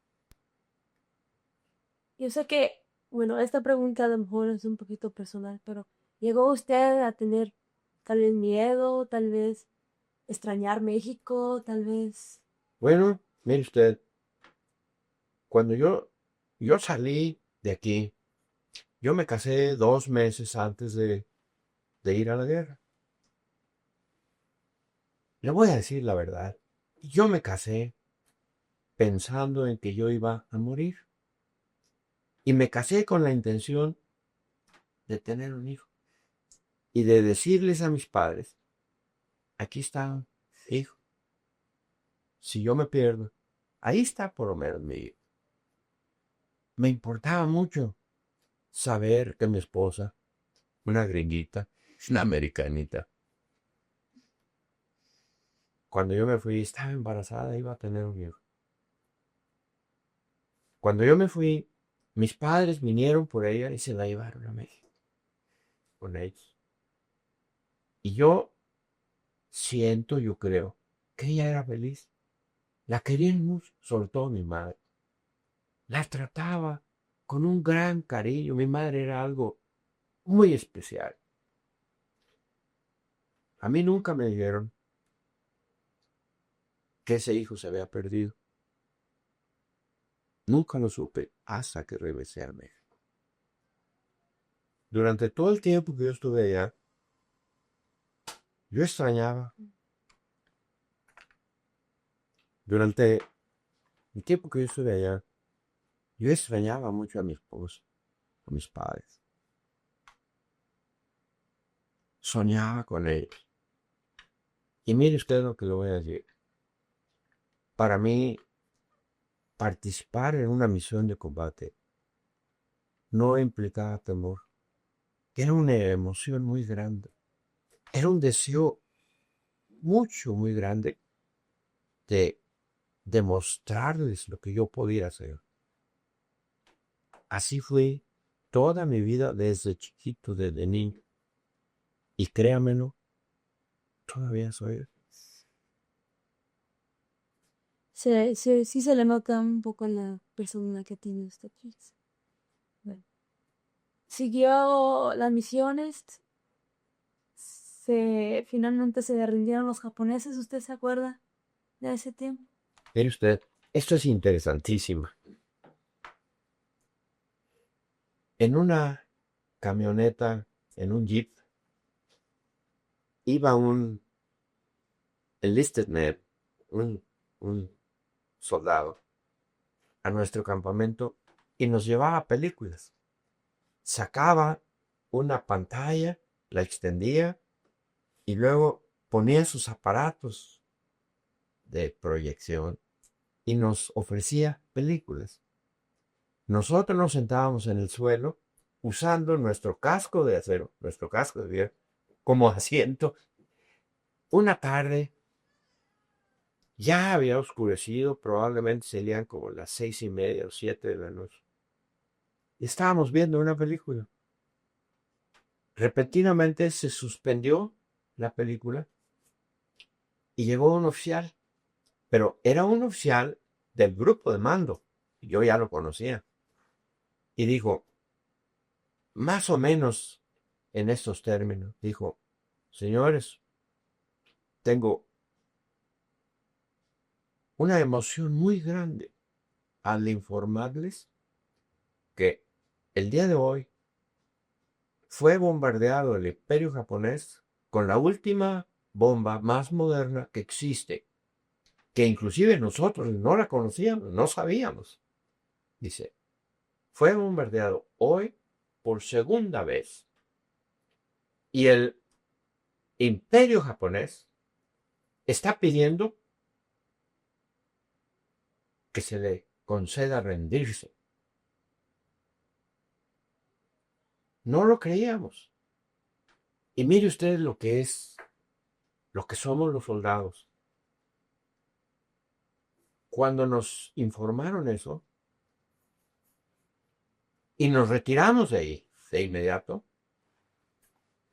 Yo sé que, bueno, esta pregunta a lo mejor es un poquito personal, pero ¿llegó usted a tener tal vez miedo, tal vez extrañar México, tal vez? Bueno, mire usted, cuando yo salí de aquí, yo me casé 2 meses antes de ir a la guerra. Le voy a decir la verdad. Yo me casé pensando en que yo iba a morir. Y me casé con la intención de tener un hijo. Y de decirles a mis padres, aquí está, hijo. Si yo me pierdo, ahí está por lo menos mi hijo. Me importaba mucho saber que mi esposa, una gringuita, una americanita, cuando yo me fui, estaba embarazada, iba a tener un hijo. Cuando yo me fui, mis padres vinieron por ella y se la llevaron a México con ellos. Y yo siento, yo creo, que ella era feliz. La querían mucho, sobre todo mi madre. La trataba con un gran cariño. Mi madre era algo muy especial. A mí nunca me dijeron que ese hijo se había perdido. Nunca lo supe hasta que regresé a México. Durante todo el tiempo que yo estuve allá, yo extrañaba. Durante el tiempo que yo estuve allá, yo extrañaba mucho a mi esposa, a mis padres. Soñaba con ellos. Y mire usted lo que le voy a decir. Para mí, participar en una misión de combate no implicaba temor. Era una emoción muy grande. Era un deseo muy grande de demostrarles lo que yo podía hacer. Así fue toda mi vida desde chiquito, desde niño. Y créamelo, todavía soy. Sí se le nota un poco en la persona que tiene usted, Chris. Bueno. Siguió las misiones, finalmente se rindieron los japoneses, ¿usted se acuerda de ese tiempo? Mire usted, esto es interesantísimo. En una camioneta, en un jeep, iba un enlisted man, un soldado, a nuestro campamento y nos llevaba a películas. Sacaba una pantalla, la extendía y luego ponía sus aparatos de proyección y nos ofrecía películas. Nosotros nos sentábamos en el suelo usando nuestro casco de acero, nuestro casco de hierro, como asiento. Una tarde ya había oscurecido, probablemente serían como las 6:30 o 7 de la noche. Estábamos viendo una película. Repentinamente se suspendió la película y llegó un oficial, pero era un oficial del grupo de mando. Yo ya lo conocía. Y dijo, más o menos en estos términos, dijo, señores, tengo una emoción muy grande al informarles que el día de hoy fue bombardeado el Imperio japonés con la última bomba más moderna que existe, que inclusive nosotros no la conocíamos, no sabíamos. Dice, fue bombardeado hoy por segunda vez. Y el Imperio japonés está pidiendo que se le conceda rendirse. No lo creíamos. Y mire usted lo que es, lo que somos los soldados. Cuando nos informaron eso y nos retiramos de ahí de inmediato,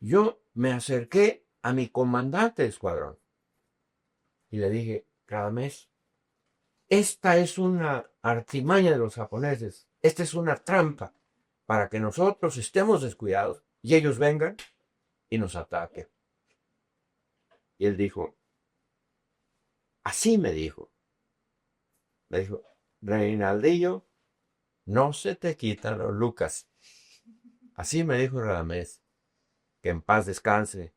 yo me acerqué a mi comandante de escuadrón y le dije, Radamés, esta es una artimaña de los japoneses, esta es una trampa para que nosotros estemos descuidados y ellos vengan y nos ataquen. Y él dijo, así me dijo, Reinaldillo, no se te quitan los lucas. Así me dijo Radamés, que en paz descanse,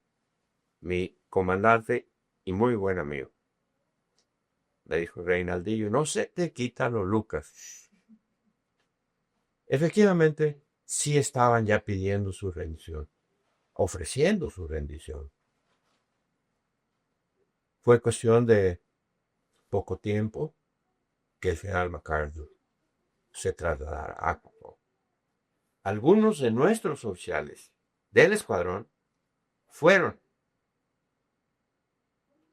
mi comandante y muy buen amigo. Le dijo Reinaldillo, no se te quitan los lucas. Efectivamente, sí estaban ya pidiendo su rendición, ofreciendo su rendición. Fue cuestión de poco tiempo que el general MacArthur se trasladara a Japón. Algunos de nuestros oficiales del escuadrón fueron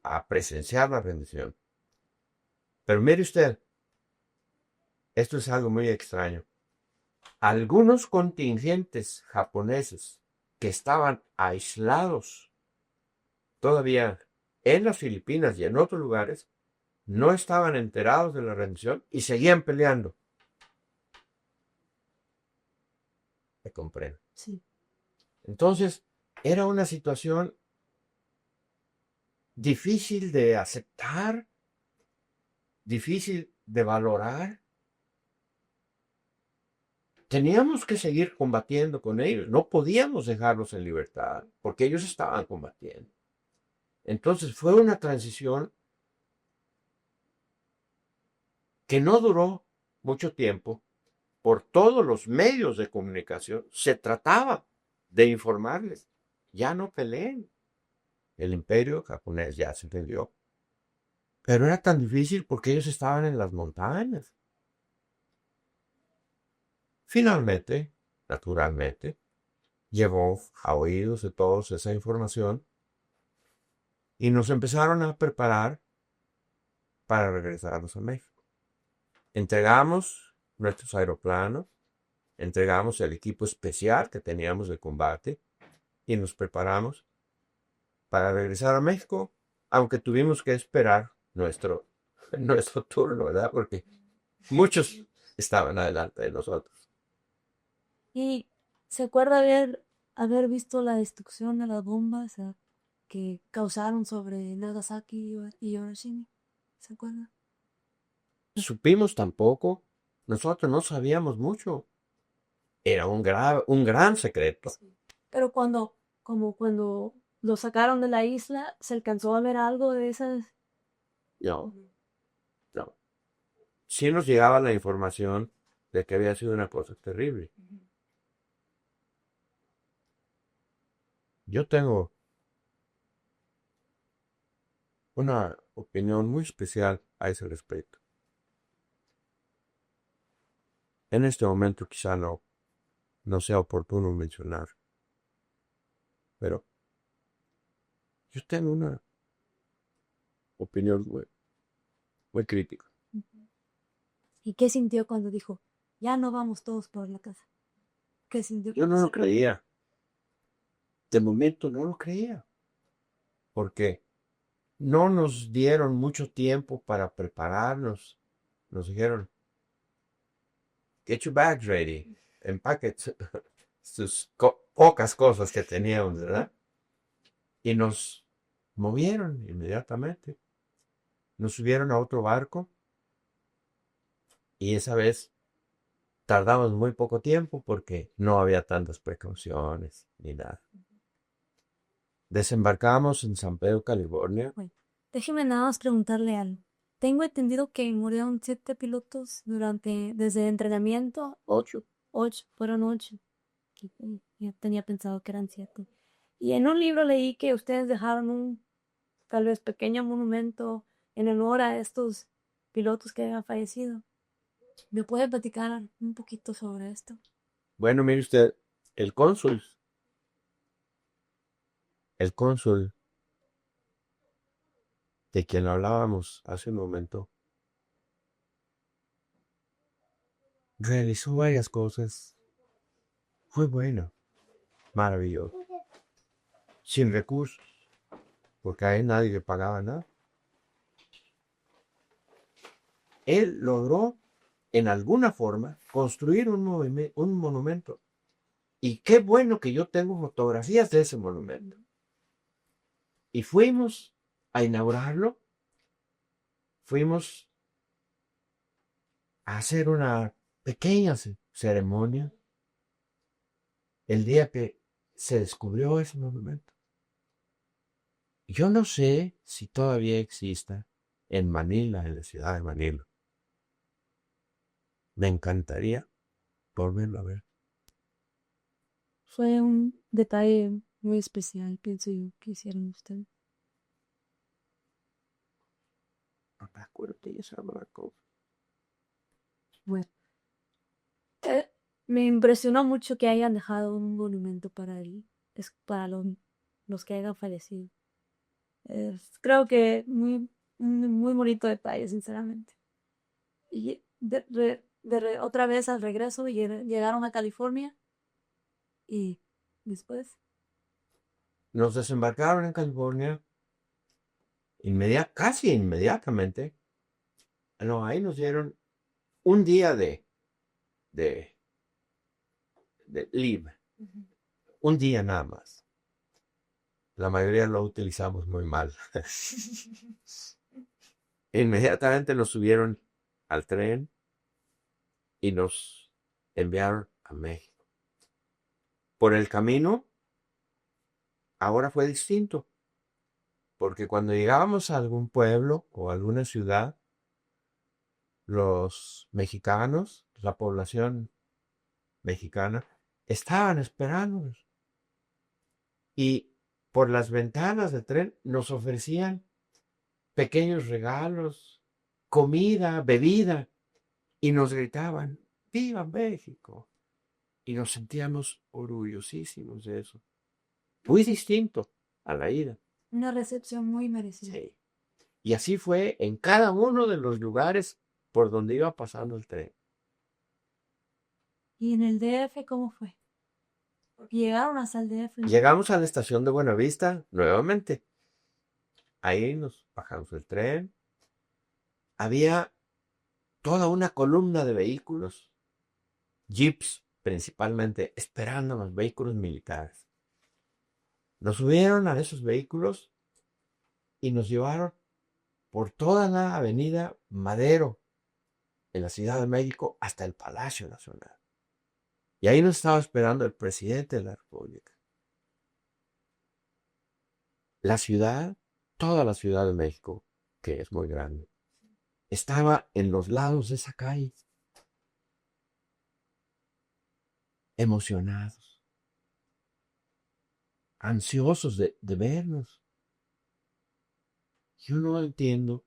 a presenciar la rendición. Pero mire usted, esto es algo muy extraño. Algunos contingentes japoneses que estaban aislados todavía en las Filipinas y en otros lugares no estaban enterados de la rendición y seguían peleando. ¿Me comprendo? Sí. Entonces, era una situación difícil de aceptar, difícil de valorar. Teníamos que seguir combatiendo con ellos, no podíamos dejarlos en libertad, porque ellos estaban combatiendo. Entonces fue una transición que no duró mucho tiempo. Por todos los medios de comunicación se trataba de informarles, ya no peleen. El imperio japonés ya se rindió. Pero era tan difícil porque ellos estaban en las montañas. Finalmente, naturalmente, llegó a oídos de todos esa información y nos empezaron a preparar para regresarnos a México. Entregamos nuestros aeroplanos, entregamos el equipo especial que teníamos de combate y nos preparamos para regresar a México, aunque tuvimos que esperar nuestro turno, ¿verdad? Porque muchos estaban adelante de nosotros. ¿Y se acuerda haber visto la destrucción de las bombas que causaron sobre Nagasaki y Hiroshima? ¿Se acuerda? Supimos tampoco, nosotros no sabíamos mucho. Era un gran secreto. Sí. Pero cuando lo sacaron de la isla, ¿se alcanzó a ver algo de esas? No, no. sí nos llegaba la información de que había sido una cosa terrible. Yo tengo una opinión muy especial a ese respecto. En este momento quizá no sea oportuno mencionar, pero yo tengo una opinión muy crítica. ¿Y qué sintió cuando dijo, ya no vamos todos por la casa? ¿Qué sintió? Yo no lo creía. De momento no lo creía. Porque no nos dieron mucho tiempo para prepararnos. Nos dijeron, get your bags ready. Empaque sus pocas cosas que teníamos, ¿verdad? Y nos movieron inmediatamente. Nos subieron a otro barco y esa vez tardamos muy poco tiempo porque no había tantas precauciones ni nada. Desembarcamos en San Pedro, California. Bueno, déjeme nada más preguntarle algo. Tengo entendido que murieron 7 pilotos desde el entrenamiento. 8. 8, fueron 8. Ya tenía pensado que eran 7. Y en un libro leí que ustedes dejaron un, tal vez, pequeño monumento en honor a estos pilotos que habían fallecido. ¿Me puede platicar un poquito sobre esto? Bueno, mire usted, el cónsul de quien hablábamos hace un momento, realizó varias cosas. Fue bueno, maravilloso, sin recursos, porque a él nadie le pagaba nada. Él logró, en alguna forma, construir un monumento. Y qué bueno que yo tengo fotografías de ese monumento. Y fuimos a inaugurarlo, fuimos a hacer una pequeña ceremonia el día que se descubrió ese monumento. Yo no sé si todavía exista en Manila, en la ciudad de Manila. Me encantaría volverlo a ver. Fue un detalle muy especial, pienso yo, que hicieron ustedes. No me acuerdo de esa cosa. Bueno, me impresionó mucho que hayan dejado un monumento para para los que hayan fallecido. Creo que muy bonito detalle, sinceramente. Y otra vez al regreso llegaron a California y después. Nos desembarcaron en California casi inmediatamente. No, ahí nos dieron un día de, de leave. Un día nada más. La mayoría lo utilizamos muy mal. Inmediatamente nos subieron al tren y nos enviaron a México. Por el camino, ahora fue distinto, porque cuando llegábamos a algún pueblo o alguna ciudad, los mexicanos, la población mexicana, estaban esperándonos. Y por las ventanas del tren nos ofrecían pequeños regalos, comida, bebida, y nos gritaban, ¡Viva México! Y nos sentíamos orgullosísimos de eso. Muy distinto a la ida. Una recepción muy merecida. Sí. Y así fue en cada uno de los lugares por donde iba pasando el tren. ¿Y en el DF cómo fue? Porque llegaron hasta el DF. Llegamos a la estación de Buenavista nuevamente. Ahí nos bajamos del tren. Había toda una columna de vehículos, jeeps principalmente, esperando los vehículos militares. Nos subieron a esos vehículos y nos llevaron por toda la avenida Madero, en la Ciudad de México, hasta el Palacio Nacional. Y ahí nos estaba esperando el presidente de la República. La ciudad, toda la Ciudad de México, que es muy grande, estaba en los lados de esa calle, emocionados, ansiosos de vernos. Yo no entiendo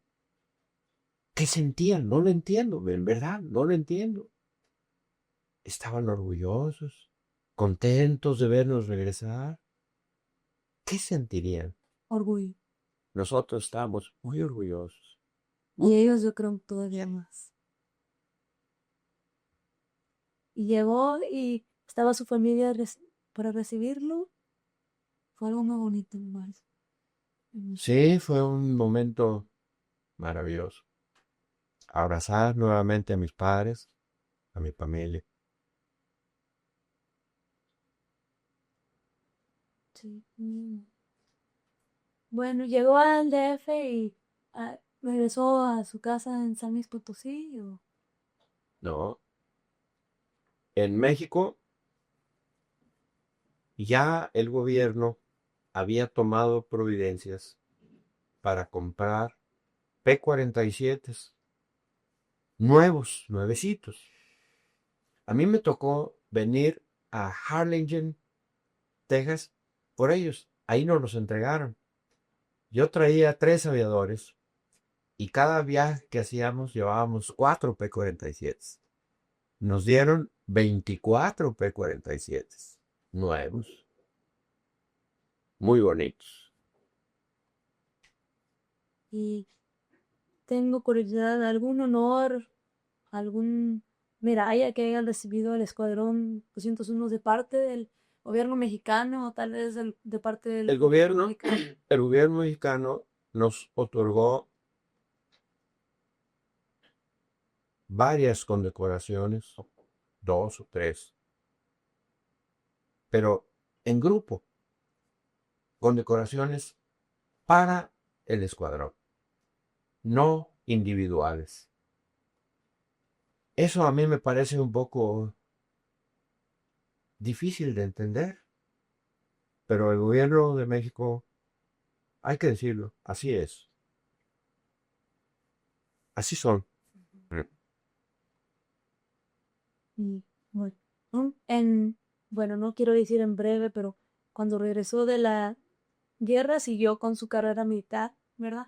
qué sentían, no lo entiendo, en verdad, no lo entiendo. Estaban orgullosos, contentos de vernos regresar. ¿Qué sentirían? Orgullo. Nosotros estábamos muy orgullosos. Y ellos yo creo todavía más. Y llegó y estaba su familia para recibirlo. Fue algo muy bonito, más. Sí, fue un momento maravilloso. Abrazar nuevamente a mis padres, a mi familia. Sí. Bueno, llegó al DF y regresó a su casa en San Luis Potosí. No, en México ya el gobierno había tomado providencias para comprar P-47 nuevos, nuevecitos. A mí me tocó venir a Harlingen, Texas, por ellos. Ahí nos los entregaron. Yo traía 3 aviadores y cada viaje que hacíamos llevábamos 4 P-47. Nos dieron 24 P-47 nuevos, muy bonitos. Y tengo curiosidad, ¿algún honor, algún medalla que haya recibido el Escuadrón 201 de parte del gobierno mexicano o tal vez de parte del El gobierno, mexicano? el gobierno mexicano nos otorgó varias condecoraciones, 2 o 3, pero en grupo, condecoraciones para el escuadrón, no individuales. Eso a mí me parece un poco difícil de entender, pero el gobierno de México, hay que decirlo, así es, así son. Y bueno, bueno, no quiero decir en breve, pero cuando regresó de la guerra siguió con su carrera militar, ¿verdad?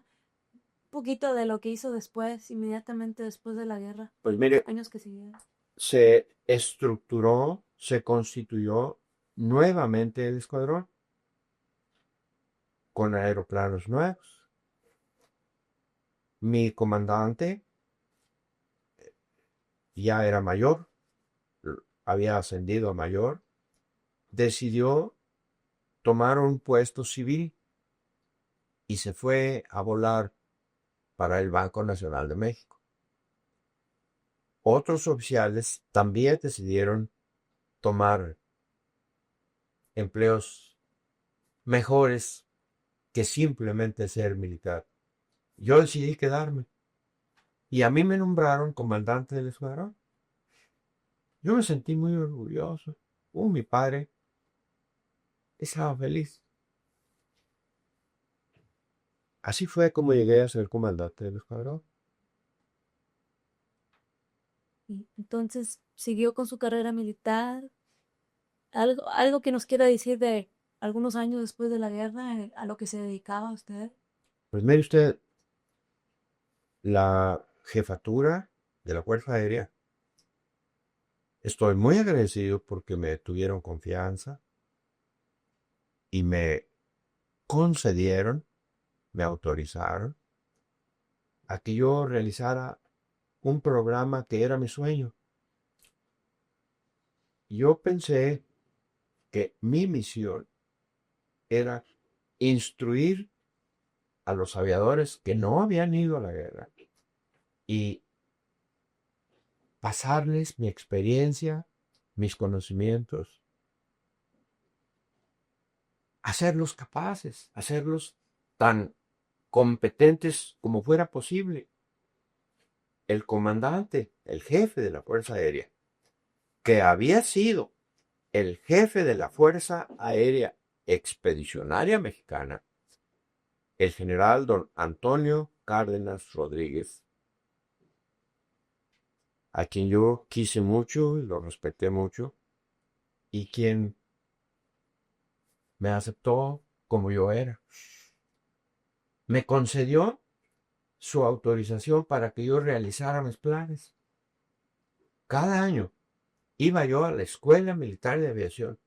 Un poquito de lo que hizo después, inmediatamente después de la guerra, Pues mire, años que siguieron. se estructuró, se constituyó nuevamente el escuadrón con aeroplanos nuevos. Mi comandante ya era mayor, había ascendido a mayor, decidió tomar un puesto civil y se fue a volar para el Banco Nacional de México. Otros oficiales también decidieron tomar empleos mejores que simplemente ser militar. Yo decidí quedarme y a mí me nombraron comandante del escuadrón. Yo me sentí muy orgulloso. Mi padre estaba feliz. Así fue como llegué a ser comandante del escuadrón. Y entonces siguió con su carrera militar. Algo que nos quiera decir de algunos años después de la guerra, a lo que se dedicaba usted. Pues mire usted, la jefatura de la Fuerza Aérea. Estoy muy agradecido porque me tuvieron confianza y me concedieron, me autorizaron a que yo realizara un programa que era mi sueño. Yo pensé que mi misión era instruir a los aviadores que no habían ido a la guerra y pasarles mi experiencia, mis conocimientos, hacerlos capaces, hacerlos tan competentes como fuera posible. El comandante, el jefe de la Fuerza Aérea, que había sido el jefe de la Fuerza Aérea Expedicionaria Mexicana, el general don Antonio Cárdenas Rodríguez, a quien yo quise mucho y lo respeté mucho, y quien me aceptó como yo era. Me concedió su autorización para que yo realizara mis planes. Cada año iba yo a la Escuela Militar de Aviación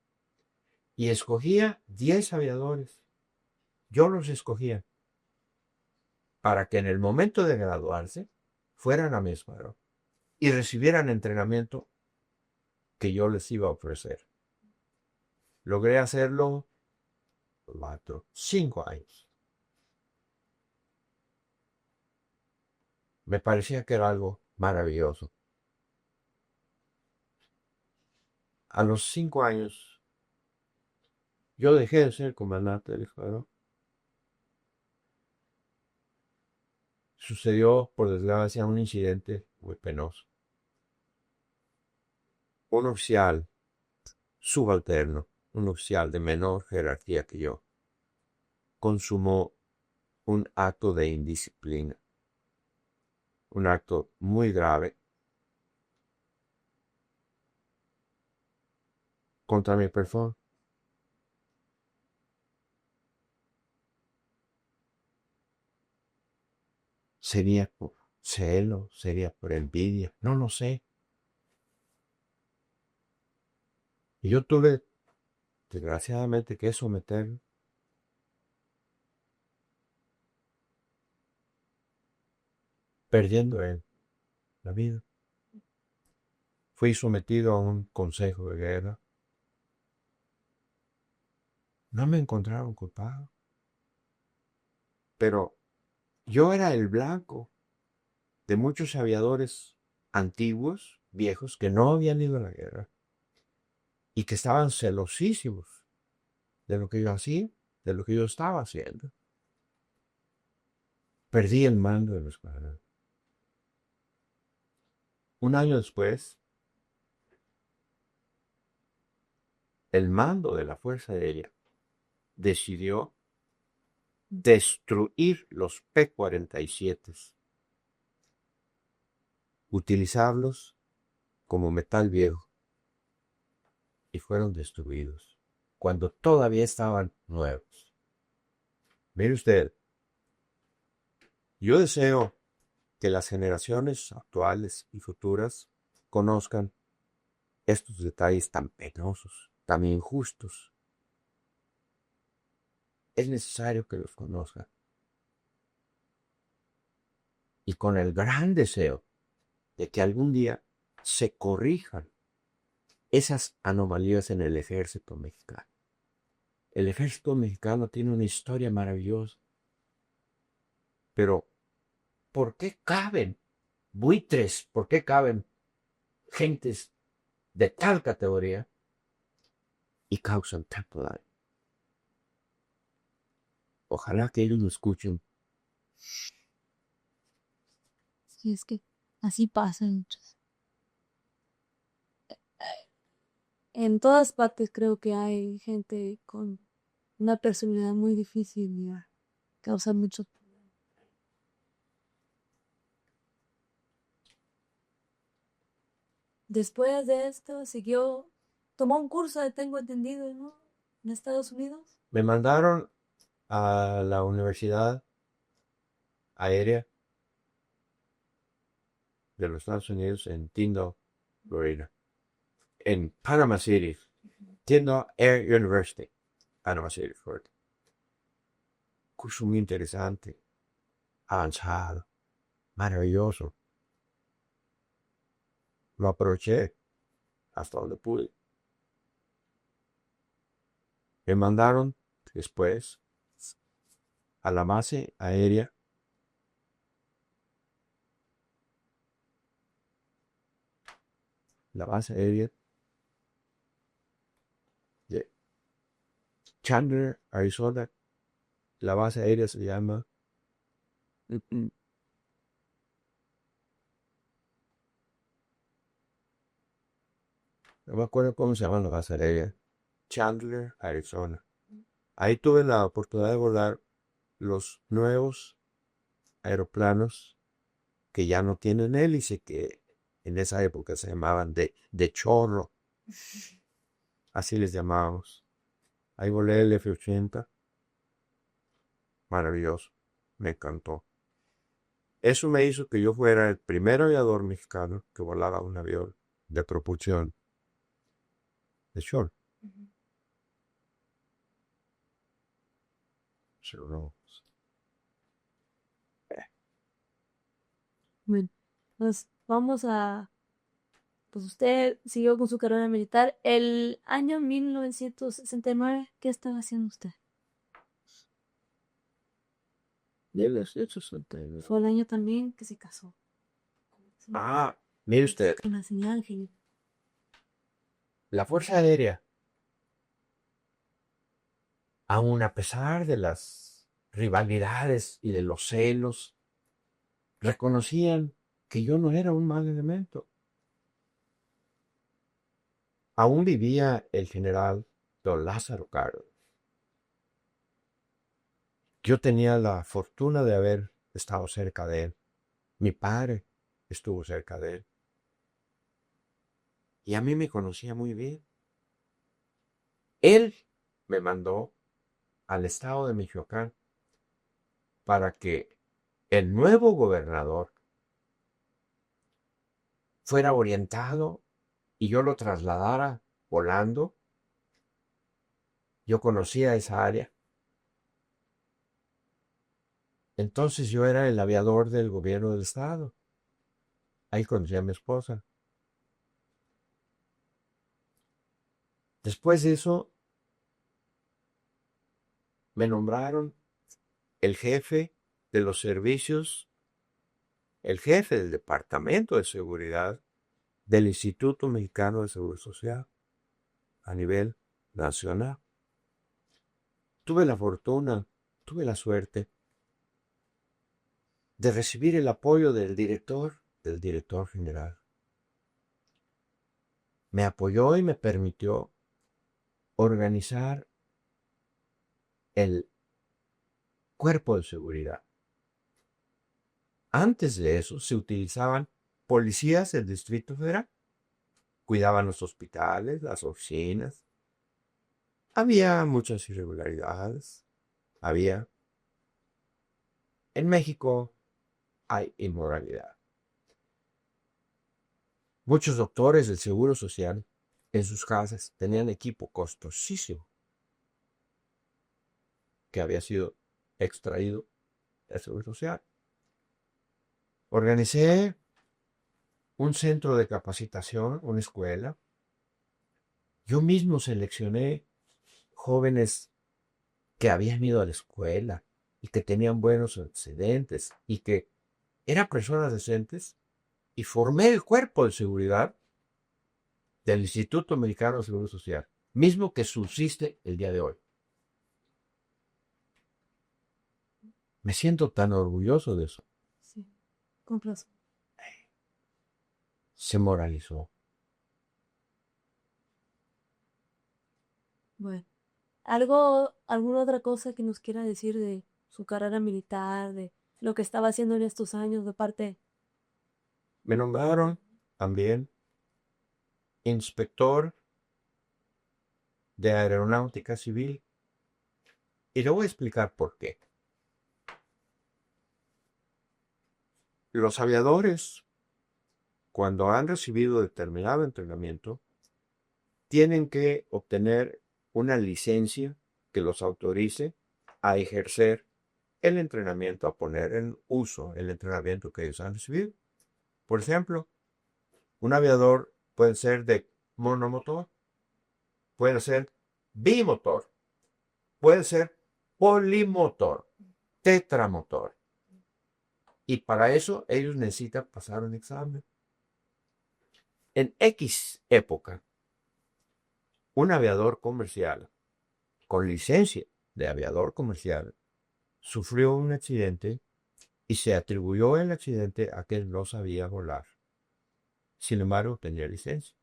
y escogía 10 aviadores. Yo los escogía para que en el momento de graduarse fueran a mi escuadrón y recibieran entrenamiento que yo les iba a ofrecer. Logré hacerlo 5 años. Me parecía que era algo maravilloso. A los 5 años, yo dejé de ser comandante del escuadrón. Sucedió, por desgracia, un incidente muy penoso. Un oficial subalterno, un oficial de menor jerarquía que yo, consumó un acto de indisciplina, un acto muy grave contra mi persona. Sería por celo, sería por envidia, no lo sé. Y yo tuve, desgraciadamente, que someterlo, perdiendo él la vida. Fui sometido a un consejo de guerra. No me encontraron culpable, pero yo era el blanco de muchos aviadores antiguos, viejos, que no habían ido a la guerra y que estaban celosísimos de lo que yo hacía, de lo que yo estaba haciendo. Perdí el mando de la escuadrón. Un año después, el mando de la Fuerza Aérea decidió destruir los P-47, utilizarlos como metal viejo, y fueron destruidos cuando todavía estaban nuevos. Mire usted, yo deseo que las generaciones actuales y futuras conozcan estos detalles tan penosos, tan injustos. Es necesario que los conozcan. Y con el gran deseo de que algún día se corrijan esas anomalías en el ejército mexicano. El ejército mexicano tiene una historia maravillosa, pero ¿por qué caben buitres? ¿Por qué caben gentes de tal categoría y causan tanto daño? Ojalá que ellos lo escuchen. Sí, es que así pasa muchas. En todas partes creo que hay gente con una personalidad muy difícil y causa muchos problemas. Después de esto tomó un curso, tengo entendido, ¿no? En Estados Unidos. Me mandaron a la Universidad Aérea de los Estados Unidos en Tyndall, Florida. En Panama City. Tyndall Air University, Panama City, Florida. Curso muy interesante, avanzado, maravilloso. Lo aproveché hasta donde pude. Me mandaron después a la base aérea de Chandler, Arizona. La base aérea se llama no me acuerdo cómo se llama la base aérea. Chandler, Arizona. Ahí tuve la oportunidad de volar los nuevos aeroplanos que ya no tienen hélice, que En esa época se llamaban de chorro, así les llamábamos. Ahí volé el F-80, maravilloso, me encantó. Eso me hizo que yo fuera el primer aviador mexicano que volaba un avión de propulsión de chorro. Pero no. Bueno, pues vamos a... Pues usted siguió con su carrera militar. El año 1969, ¿qué estaba haciendo usted? Fue el año también que se casó Ah, mire usted, con la señora Ángel. la Fuerza Aérea, aun a pesar de las rivalidades y de los celos, reconocían que yo no era un mal elemento. Aún vivía el general don Lázaro Cárdenas. Yo tenía la fortuna de haber estado cerca de él. Mi padre estuvo cerca de él. Y a mí me conocía muy bien. Él me mandó al estado de Michoacán para que el nuevo gobernador fuera orientado y yo lo trasladara volando. Yo conocía esa área. Entonces yo era el aviador del gobierno del estado. Ahí conocí a mi esposa. Después de eso, me nombraron el jefe de los servicios, el jefe del Departamento de Seguridad del Instituto Mexicano de Seguro Social a nivel nacional. Tuve la fortuna, tuve la suerte de recibir el apoyo del director general. Me apoyó y me permitió organizar el cuerpo de seguridad. Antes de eso se utilizaban policías del Distrito Federal. Cuidaban los hospitales, las oficinas. Había muchas irregularidades. En México hay inmoralidad. Muchos doctores del Seguro Social en sus casas tenían equipo costosísimo que había sido extraído del Seguro Social. Organicé un centro de capacitación, una escuela. Yo mismo seleccioné jóvenes que habían ido a la escuela y que tenían buenos antecedentes y que eran personas decentes y formé el cuerpo de seguridad del Instituto Mexicano de Seguro Social, mismo que subsiste el día de hoy. Me siento tan orgulloso de eso. Sí, con razón. Se moralizó. Bueno, ¿alguna otra cosa que nos quiera decir de su carrera militar, de lo que estaba haciendo en estos años de parte? Me nombraron también inspector de aeronáutica civil y le voy a explicar por qué. Los aviadores, cuando han recibido determinado entrenamiento, tienen que obtener una licencia que los autorice a ejercer el entrenamiento, a poner en uso el entrenamiento que ellos han recibido. Por ejemplo, un aviador puede ser de monomotor, puede ser bimotor, puede ser polimotor, tetramotor. Y para eso ellos necesitan pasar un examen. En X época, un aviador comercial con licencia de aviador comercial sufrió un accidente y se atribuyó el accidente a que él no sabía volar. Sin embargo, tenía licencia.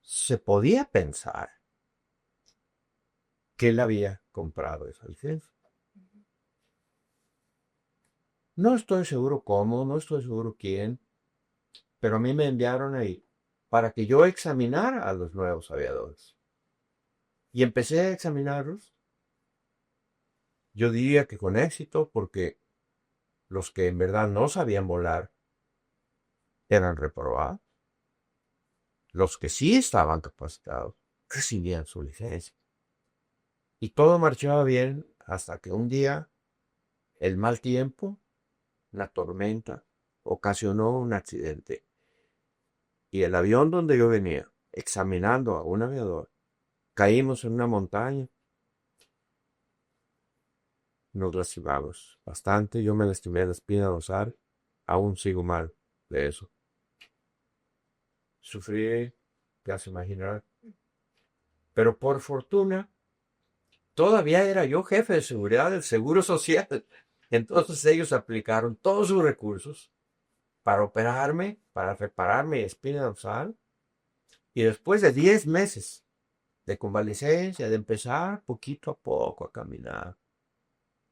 Se podía pensar que él había comprado esa licencia. No estoy seguro cómo, no estoy seguro quién, pero a mí me enviaron ahí para que yo examinara a los nuevos aviadores. Y empecé a examinarlos. Yo diría que con éxito, porque los que en verdad no sabían volar eran reprobados. Los que sí estaban capacitados recibían su licencia. Y todo marchaba bien hasta que un día el mal tiempo, la tormenta, ocasionó un accidente. Y el avión donde yo venía, examinando a un aviador, caímos en una montaña. Nos lastimamos bastante. Yo me lastimé la espina dorsal. Aún sigo mal de eso. Sufrí, te has imaginar. Pero por fortuna, todavía era yo jefe de seguridad del Seguro Social. Entonces ellos aplicaron todos sus recursos para operarme, para reparar mi espina dorsal. Y después de 10 meses de convalecencia, de empezar poquito a poco a caminar,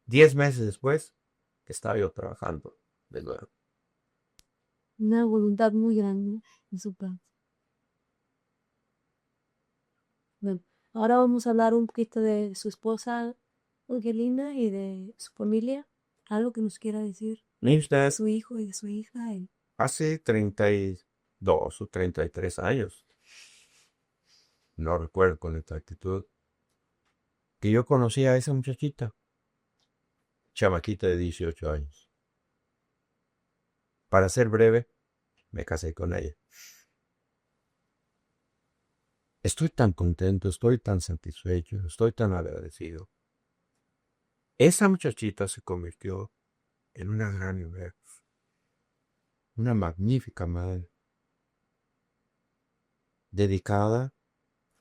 10 meses después, estaba yo trabajando de nuevo. Una voluntad muy grande en su parte. Bueno, ahora vamos a hablar un poquito de su esposa Angelina y de su familia. Algo que nos quiera decir Y de usted, su hijo y de su hija. hace 32 o 33 años, no recuerdo con exactitud, que yo conocí a esa muchachita, chamaquita de 18 años. Para ser breve, me casé con ella. Estoy tan contento, estoy tan satisfecho, estoy tan agradecido. Esa muchachita se convirtió en una gran mujer, una magnífica madre, dedicada,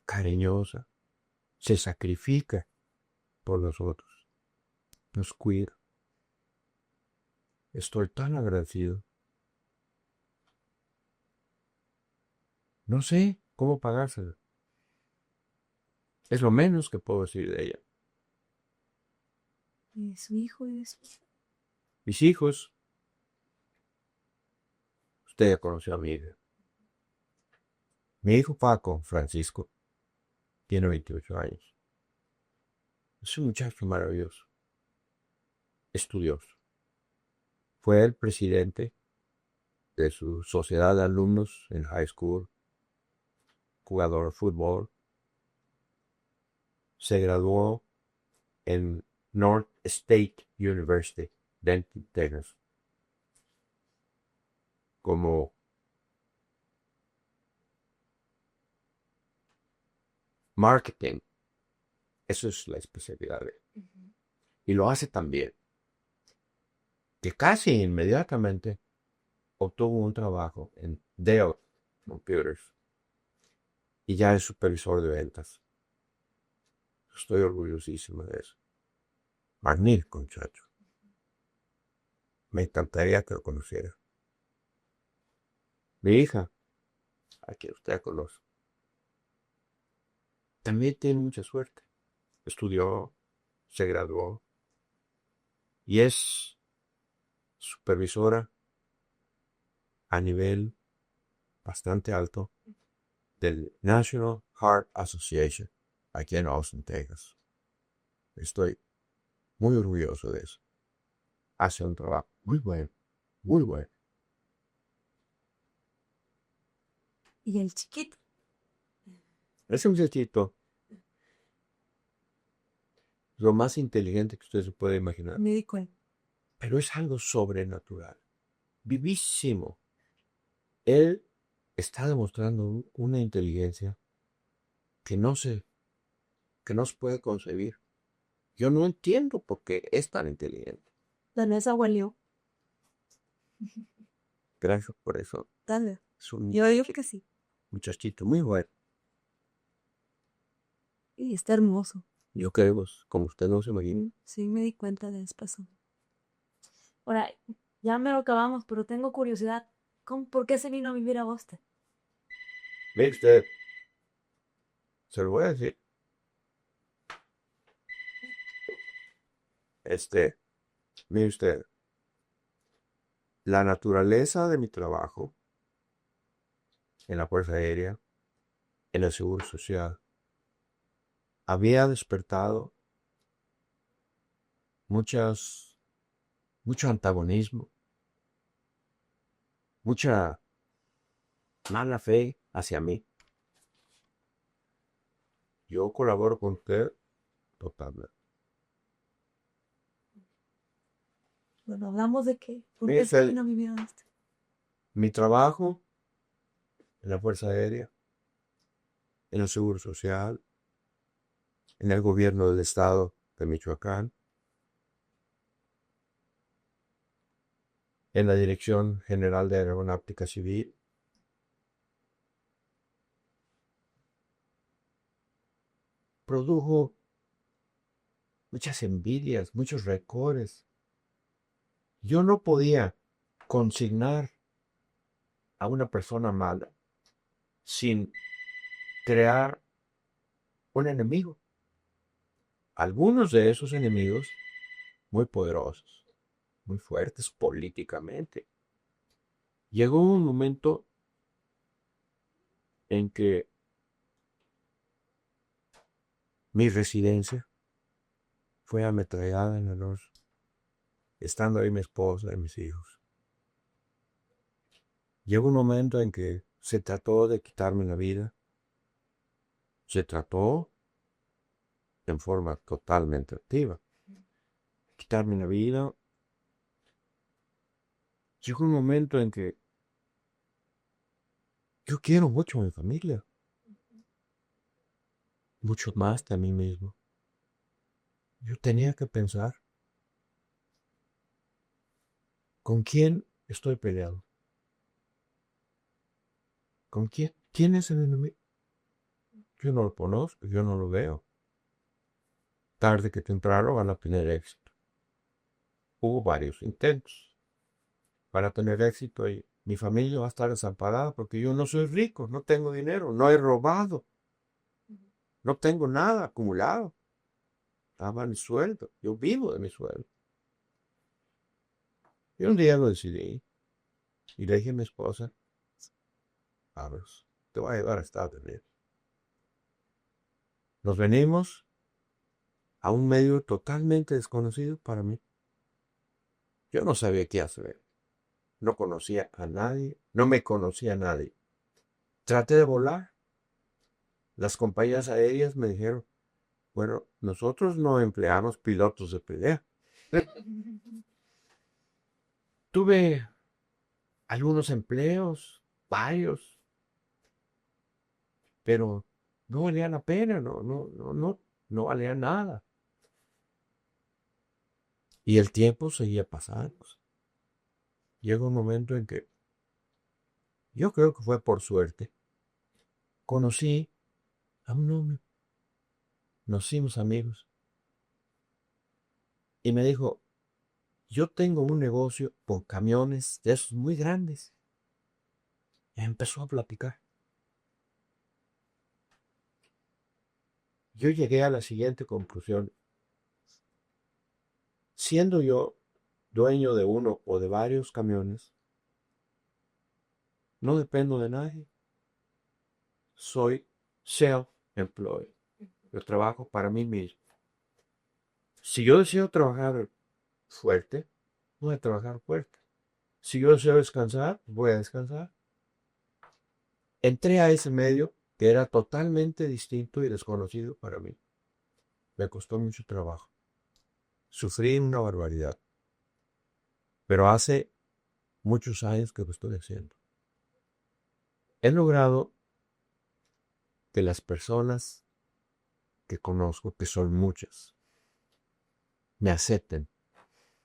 cariñosa, se sacrifica por nosotros, nos cuida. Estoy tan agradecido. No sé cómo pagárselo. Es lo menos que puedo decir de ella. Y de su hijo y de su hija. Mis hijos, usted ya conoció a mi hija. Mi hijo Paco, Francisco, tiene 28 años. Es un muchacho maravilloso, estudioso. Fue el presidente de su sociedad de alumnos en high school, jugador de fútbol. Se graduó en North State University, Denton, Texas, como marketing. Eso es la especialidad de él. Y lo hace tan bien que casi inmediatamente obtuvo un trabajo en Dell Computers y ya es supervisor de ventas. Estoy orgullosísimo de eso. Magnífico muchacho. Me encantaría que lo conociera. Mi hija, a quien usted conoce, también tiene mucha suerte. Estudió, se graduó y es supervisora a nivel bastante alto del National Heart Association aquí en Austin, Texas. Estoy muy orgulloso de eso. Hace un trabajo muy bueno, muy bueno. Y el chiquito. Ese muchachito, lo más inteligente que usted se puede imaginar, Me di cuenta. pero es algo sobrenatural, vivísimo. Él está demostrando una inteligencia que que no se puede concebir. Yo no entiendo por qué es tan inteligente. Vanessa huelió. Gracias por eso. Dale. Es un Yo digo que sí. muchachito muy bueno. Y está hermoso. Yo creo, como usted no se imagina. Sí, me di cuenta de eso. Ahora, ya me lo acabamos, pero tengo curiosidad. ¿Por qué se vino a vivir a Boston? Mire usted, se lo voy a decir. Mire usted, la naturaleza de mi trabajo en la Fuerza Aérea, en el Seguro Social, había despertado mucho antagonismo, mucha mala fe hacia mí. Yo colaboro con usted totalmente. Bueno, hablamos de que Mire, ustedes Feli, no vivieron esto. mi trabajo en la Fuerza Aérea, en el Seguro Social, en el gobierno del estado de Michoacán, en la Dirección General de Aeronáutica Civil, produjo muchas envidias, muchos rencores. Yo no podía consignar a una persona mala sin crear un enemigo. Algunos de esos enemigos muy poderosos, muy fuertes políticamente. Llegó un momento en que mi residencia fue ametrallada en la noche, estando ahí mi esposa y mis hijos. Llegó un momento en que se trató de quitarme la vida. Se trató en forma totalmente activa. Quitarme la vida. Llegó un momento en que yo quiero mucho a mi familia. Mucho más que a mí mismo. Yo tenía que pensar, ¿con quién estoy peleado? ¿Con quién? ¿Quién es el enemigo? Yo no lo conozco, yo no lo veo. Tarde que temprano van a tener éxito. Hubo varios intentos para tener éxito y mi familia va a estar desamparada porque yo no soy rico, no tengo dinero, no he robado, no tengo nada acumulado. Estaba mi sueldo, yo vivo de mi sueldo. Y un día lo decidí y le dije a mi esposa, vamos, te voy a llevar a Estados Unidos. Nos venimos a un medio totalmente desconocido para mí. Yo no sabía qué hacer. No conocía a nadie, no me conocía a nadie. Traté de volar. Las compañías aéreas me dijeron, bueno, nosotros no empleamos pilotos de pelea. Tuve algunos empleos, varios, pero no valía la pena, no valía nada. Y el tiempo seguía pasando. Llegó un momento en que yo creo que fue por suerte. Conocí a un hombre, nos hicimos amigos. Y me dijo, yo tengo un negocio con camiones de esos muy grandes. Y empezó a platicar. Yo llegué a la siguiente conclusión. Siendo yo dueño de uno o de varios camiones, no dependo de nadie. Soy self-employed. Yo trabajo para mí mismo. Si yo deseo trabajar fuerte, voy a trabajar fuerte. Si yo deseo descansar, voy a descansar. Entré a ese medio que era totalmente distinto y desconocido para mí. Me costó mucho trabajo. Sufrí una barbaridad. Pero hace muchos años que lo estoy haciendo. He logrado que las personas que conozco, que son muchas, me acepten,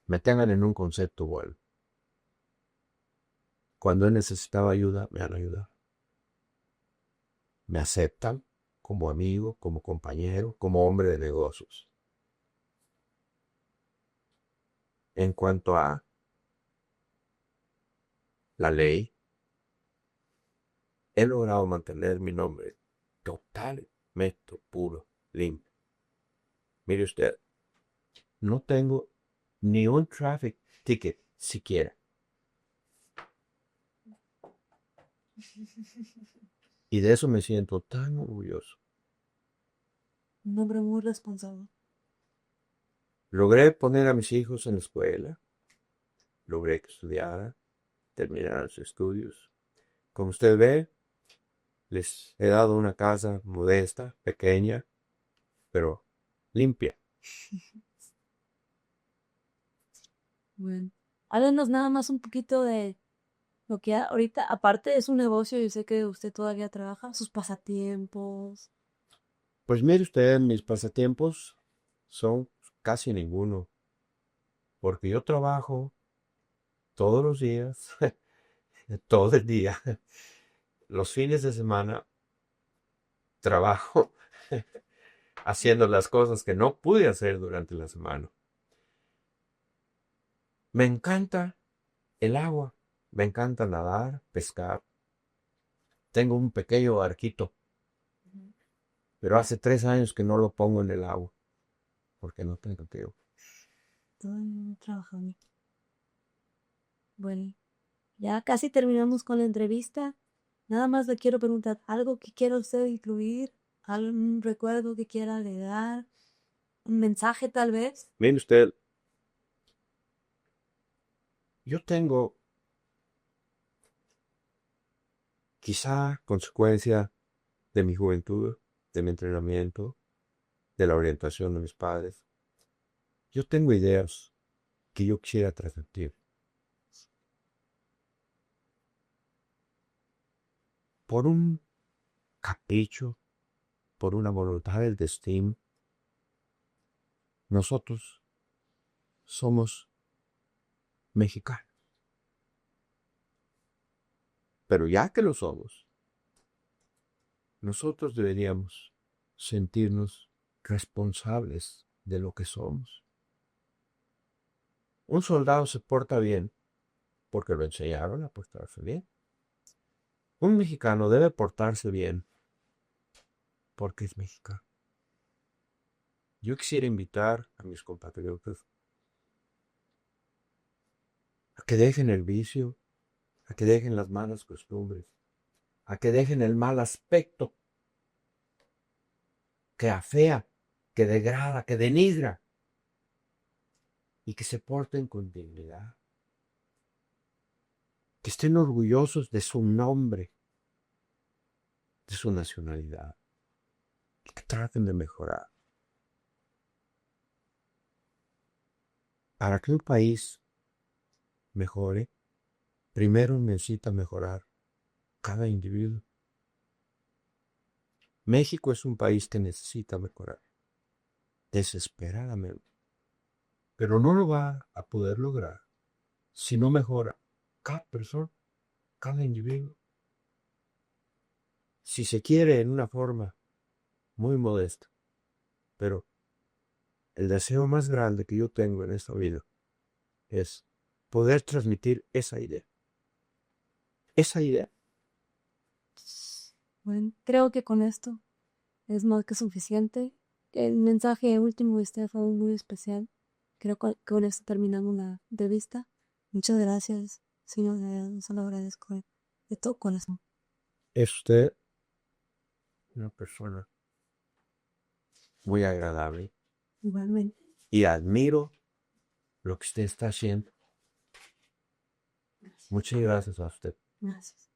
me tengan en un concepto bueno. Cuando he necesitado ayuda, me han ayudado. Me aceptan como amigo, como compañero, como hombre de negocios. En cuanto a la ley, he logrado mantener mi nombre totalmente puro, limpio. Mire usted, no tengo ni un traffic ticket siquiera. Y de eso me siento tan orgulloso. Un hombre muy responsable. Logré poner a mis hijos en la escuela, logré que estudiaran, terminaran sus estudios. Como usted ve, les he dado una casa modesta, pequeña, pero limpia. Bueno, háblenos nada más un poquito de lo que ahorita, aparte de su negocio, yo sé que usted todavía trabaja, sus pasatiempos. Pues mire usted, mis pasatiempos son casi ninguno, porque yo trabajo todos los días, todo el día. Los fines de semana trabajo haciendo las cosas que no pude hacer durante la semana. Me encanta el agua, me encanta nadar, pescar. Tengo un pequeño barquito, pero hace 3 años que no lo pongo en el agua, porque no tengo tiempo. Todo el mundo trabajando. Bueno, ya casi terminamos con la entrevista. Nada más le quiero preguntar, ¿algo que quiera usted incluir? ¿Algún recuerdo que quiera agregar? ¿Un mensaje tal vez? Mire usted, yo tengo quizá consecuencia de mi juventud, de mi entrenamiento, de la orientación de mis padres. Yo tengo ideas que yo quisiera transmitir. Por un capricho, por una voluntad del destino, nosotros somos mexicanos. Pero ya que lo somos, nosotros deberíamos sentirnos responsables de lo que somos. Un soldado se porta bien porque lo enseñaron a portarse bien. Un mexicano debe portarse bien porque es mexicano. Yo quisiera invitar a mis compatriotas a que dejen el vicio, a que dejen las malas costumbres, a que dejen el mal aspecto que afea, que degrada, que denigra, y que se porten con dignidad, que estén orgullosos de su nombre, de su nacionalidad, y que traten de mejorar. Para que un país mejore, primero necesita mejorar cada individuo. México es un país que necesita mejorar, desesperadamente, pero no lo va a poder lograr si no mejora cada persona, cada individuo. Si se quiere en una forma muy modesta, pero el deseo más grande que yo tengo en esta vida es poder transmitir esa idea. Esa idea. Bueno, creo que con esto es más que suficiente. El mensaje último de usted fue muy especial. Creo que con esto terminamos la entrevista. Muchas gracias, señor. Se lo agradezco de todo corazón. Es usted una persona muy agradable Igualmente. y admiro lo que usted está haciendo. Muchas gracias a usted. Gracias.